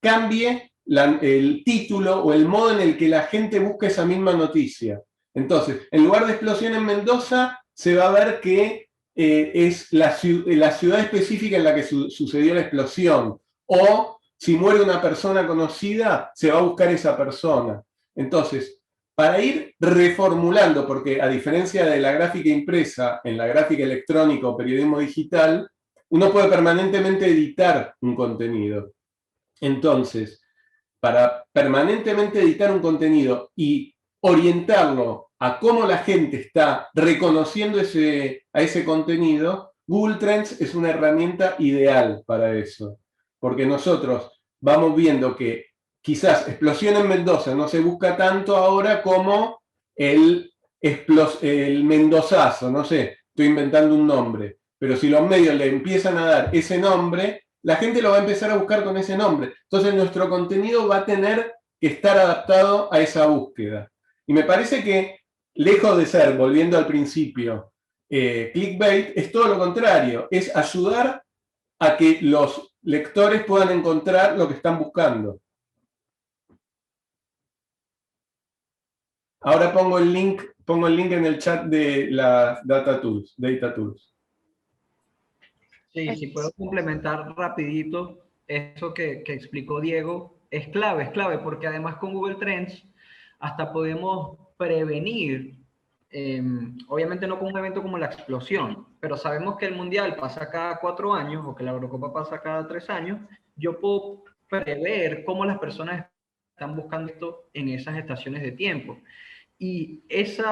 [SPEAKER 2] cambie el título o el modo en el que la gente busca esa misma noticia. Entonces, en lugar de explosión en Mendoza, se va a ver que es la ciudad específica en la que sucedió la explosión, o si muere una persona conocida, se va a buscar esa persona. Entonces, para ir reformulando, porque a diferencia de la gráfica impresa, en la gráfica electrónica o periodismo digital, uno puede permanentemente editar un contenido. Entonces, para permanentemente editar un contenido y orientarlo a cómo la gente está reconociendo a ese contenido, Google Trends es una herramienta ideal para eso. Porque nosotros vamos viendo que quizás explosión en Mendoza no se busca tanto ahora como el mendozazo, no sé, estoy inventando un nombre. Pero si los medios le empiezan a dar ese nombre, la gente lo va a empezar a buscar con ese nombre. Entonces nuestro contenido va a tener que estar adaptado a esa búsqueda. Y me parece que, lejos de ser, volviendo al principio, clickbait, es todo lo contrario, es ayudar a que los lectores puedan encontrar lo que están buscando. Ahora pongo el link en el chat de las Data Tools.
[SPEAKER 3] Sí, si puedo complementar rapidito eso que explicó Diego, es clave, porque además con Google Trends hasta podemos prevenir, obviamente no con un evento como la explosión, pero sabemos que el Mundial pasa cada 4 años o que la Eurocopa pasa cada 3 años, yo puedo prever cómo las personas están buscando esto en esas estaciones de tiempo. Y eso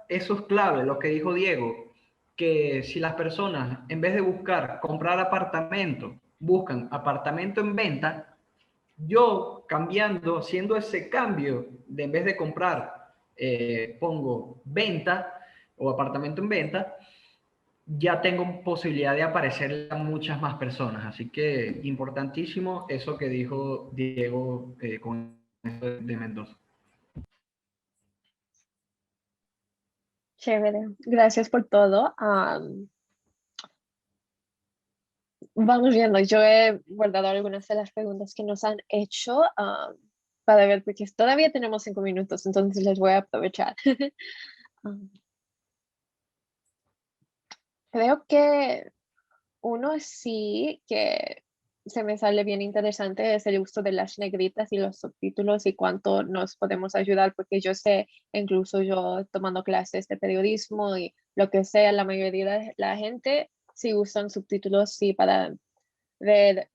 [SPEAKER 3] es clave, lo que dijo Diego, que si las personas, en vez de buscar comprar apartamento, buscan apartamento en venta, yo cambiando, haciendo ese cambio, de en vez de comprar, pongo venta o apartamento en venta, ya tengo posibilidad de aparecer a muchas más personas. Así que importantísimo eso que dijo Diego con esto de Mendoza.
[SPEAKER 1] Chévere, gracias por todo. Vamos viendo, yo he guardado algunas de las preguntas que nos han hecho para ver, porque todavía tenemos 5 minutos, entonces les voy a aprovechar. Creo que uno sí que se me sale bien interesante es el uso de las negritas y los subtítulos y cuánto nos podemos ayudar, porque yo sé, incluso yo tomando clases de periodismo y lo que sea, la mayoría de la gente sí usan subtítulos sí para ver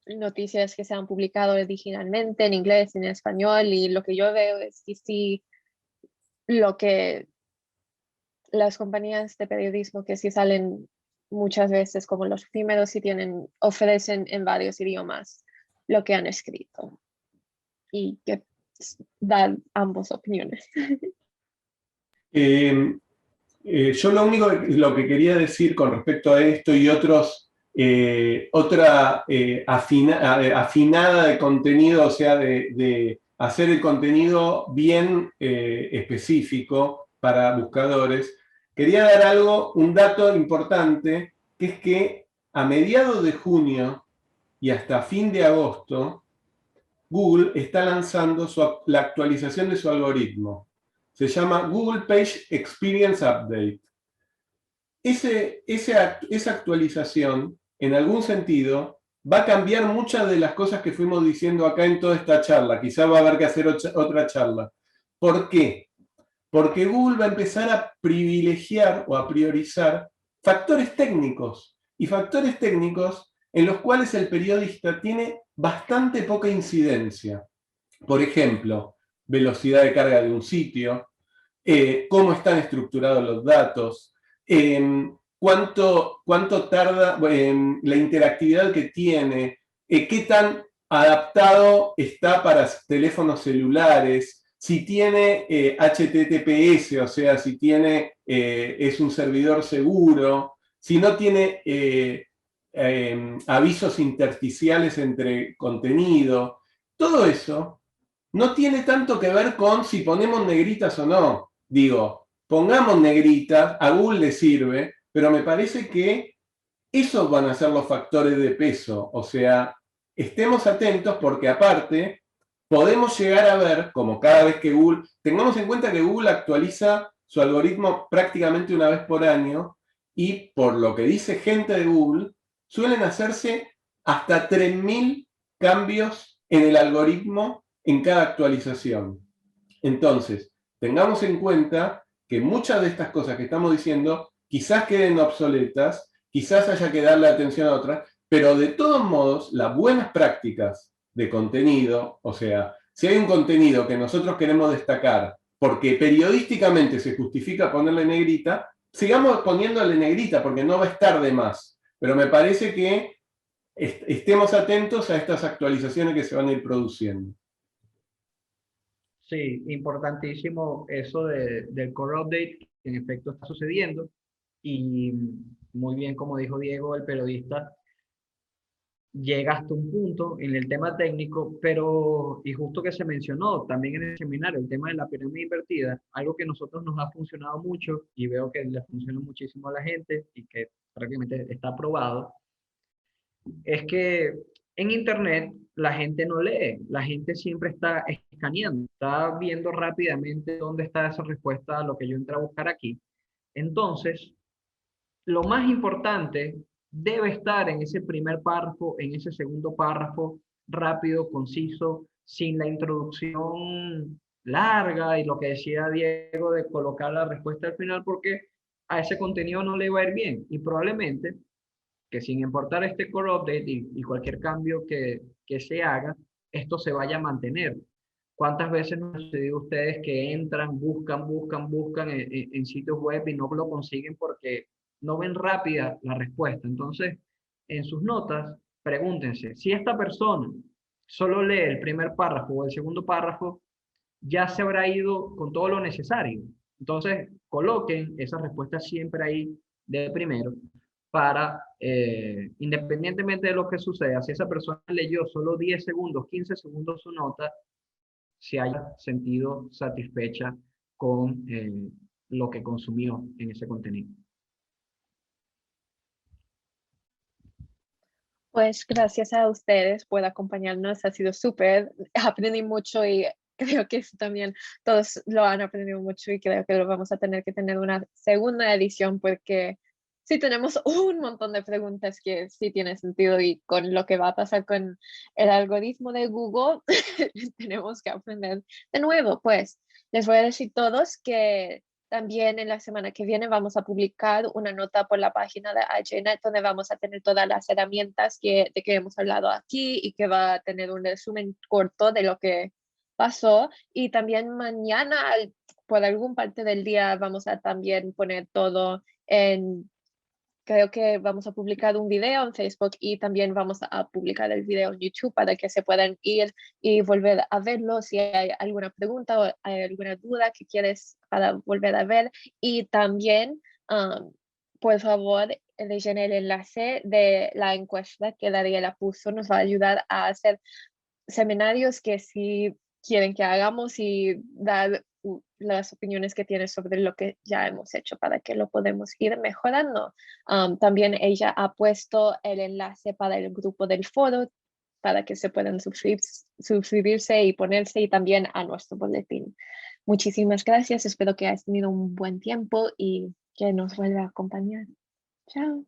[SPEAKER 1] noticias que se han publicado originalmente en inglés, en español, y lo que yo veo es que sí, lo que las compañías de periodismo que sí salen muchas veces como los primeros sí ofrecen en varios idiomas lo que han escrito y que dan ambas opiniones.
[SPEAKER 2] Yo lo que quería decir con respecto a esto y otra afinada de contenido, o sea, de hacer el contenido bien específico para buscadores, quería dar un dato importante, que es que a mediados de junio y hasta fin de agosto, Google está lanzando la actualización de su algoritmo. Se llama Google Page Experience Update. Esa actualización, en algún sentido, va a cambiar muchas de las cosas que fuimos diciendo acá en toda esta charla. Quizá va a haber que hacer otra charla. ¿Por qué? Porque Google va a empezar a privilegiar o a priorizar factores técnicos. Y factores técnicos en los cuales el periodista tiene bastante poca incidencia. Por ejemplo, velocidad de carga de un sitio, cómo están estructurados los datos, cuánto tarda la interactividad que tiene, qué tan adaptado está para teléfonos celulares, si tiene HTTPS, o sea, si tiene, es un servidor seguro, si no tiene avisos intersticiales entre contenido. Todo eso no tiene tanto que ver con si ponemos negritas o no. Digo, pongamos negritas, a Google le sirve, pero me parece que esos van a ser los factores de peso. O sea, estemos atentos porque aparte podemos llegar a ver, como cada vez que Google, tengamos en cuenta que Google actualiza su algoritmo prácticamente una vez por año y por lo que dice gente de Google, suelen hacerse hasta 3.000 cambios en el algoritmo en cada actualización. Entonces, tengamos en cuenta que muchas de estas cosas que estamos diciendo quizás queden obsoletas, quizás haya que darle atención a otras, pero de todos modos, las buenas prácticas de contenido, o sea, si hay un contenido que nosotros queremos destacar porque periodísticamente se justifica ponerle negrita, sigamos poniéndole negrita porque no va a estar de más. Pero me parece que estemos atentos a estas actualizaciones que se van a ir produciendo.
[SPEAKER 3] Sí, importantísimo eso del core update, que en efecto está sucediendo. Y muy bien, como dijo Diego, el periodista llega hasta un punto en el tema técnico, pero, y justo que se mencionó también en el seminario, el tema de la pirámide invertida, algo que a nosotros nos ha funcionado mucho y veo que le funciona muchísimo a la gente y que prácticamente está probado, es que en Internet la gente no lee, la gente siempre está escaneando, está viendo rápidamente dónde está esa respuesta a lo que yo entré a buscar aquí. Entonces, lo más importante debe estar en ese primer párrafo, en ese segundo párrafo, rápido, conciso, sin la introducción larga y lo que decía Diego de colocar la respuesta al final, porque a ese contenido no le va a ir bien y probablemente que sin importar este core update y cualquier cambio que se haga, esto se vaya a mantener. ¿Cuántas veces nos ha sucedido a ustedes que entran, buscan en sitios web y no lo consiguen porque no ven rápida la respuesta? Entonces, en sus notas, pregúntense, si esta persona solo lee el primer párrafo o el segundo párrafo, ya se habrá ido con todo lo necesario. Entonces, coloquen esa respuesta siempre ahí de primero para, independientemente de lo que suceda, si esa persona leyó solo 10 segundos, 15 segundos su nota, se haya sentido satisfecha con lo que consumió en ese contenido.
[SPEAKER 1] Pues gracias a ustedes por acompañarnos, ha sido súper, aprendí mucho y creo que eso también todos lo han aprendido mucho y creo que lo vamos a tener que tener una segunda edición porque sí tenemos un montón de preguntas que sí tiene sentido y con lo que va a pasar con el algoritmo de Google tenemos que aprender de nuevo. Pues les voy a decir todos que también en la semana que viene vamos a publicar una nota por la página de IGNet donde vamos a tener todas las herramientas de que hemos hablado aquí y que va a tener un resumen corto de lo que pasó. Y también mañana, por algún parte del día, vamos a también poner todo en... Creo que vamos a publicar un video en Facebook y también vamos a publicar el video en YouTube para que se puedan ir y volver a verlo si hay alguna pregunta o hay alguna duda que quieres para volver a ver. Y también, por favor, dejen el enlace de la encuesta que Dariela puso. Nos va a ayudar a hacer seminarios que si quieren que hagamos y dar las opiniones que tienes sobre lo que ya hemos hecho para que lo podamos ir mejorando. También ella ha puesto el enlace para el grupo del foro para que se puedan suscribirse y ponerse y también a nuestro boletín. Muchísimas gracias, espero que hayas tenido un buen tiempo y que nos vuelva a acompañar. Chao.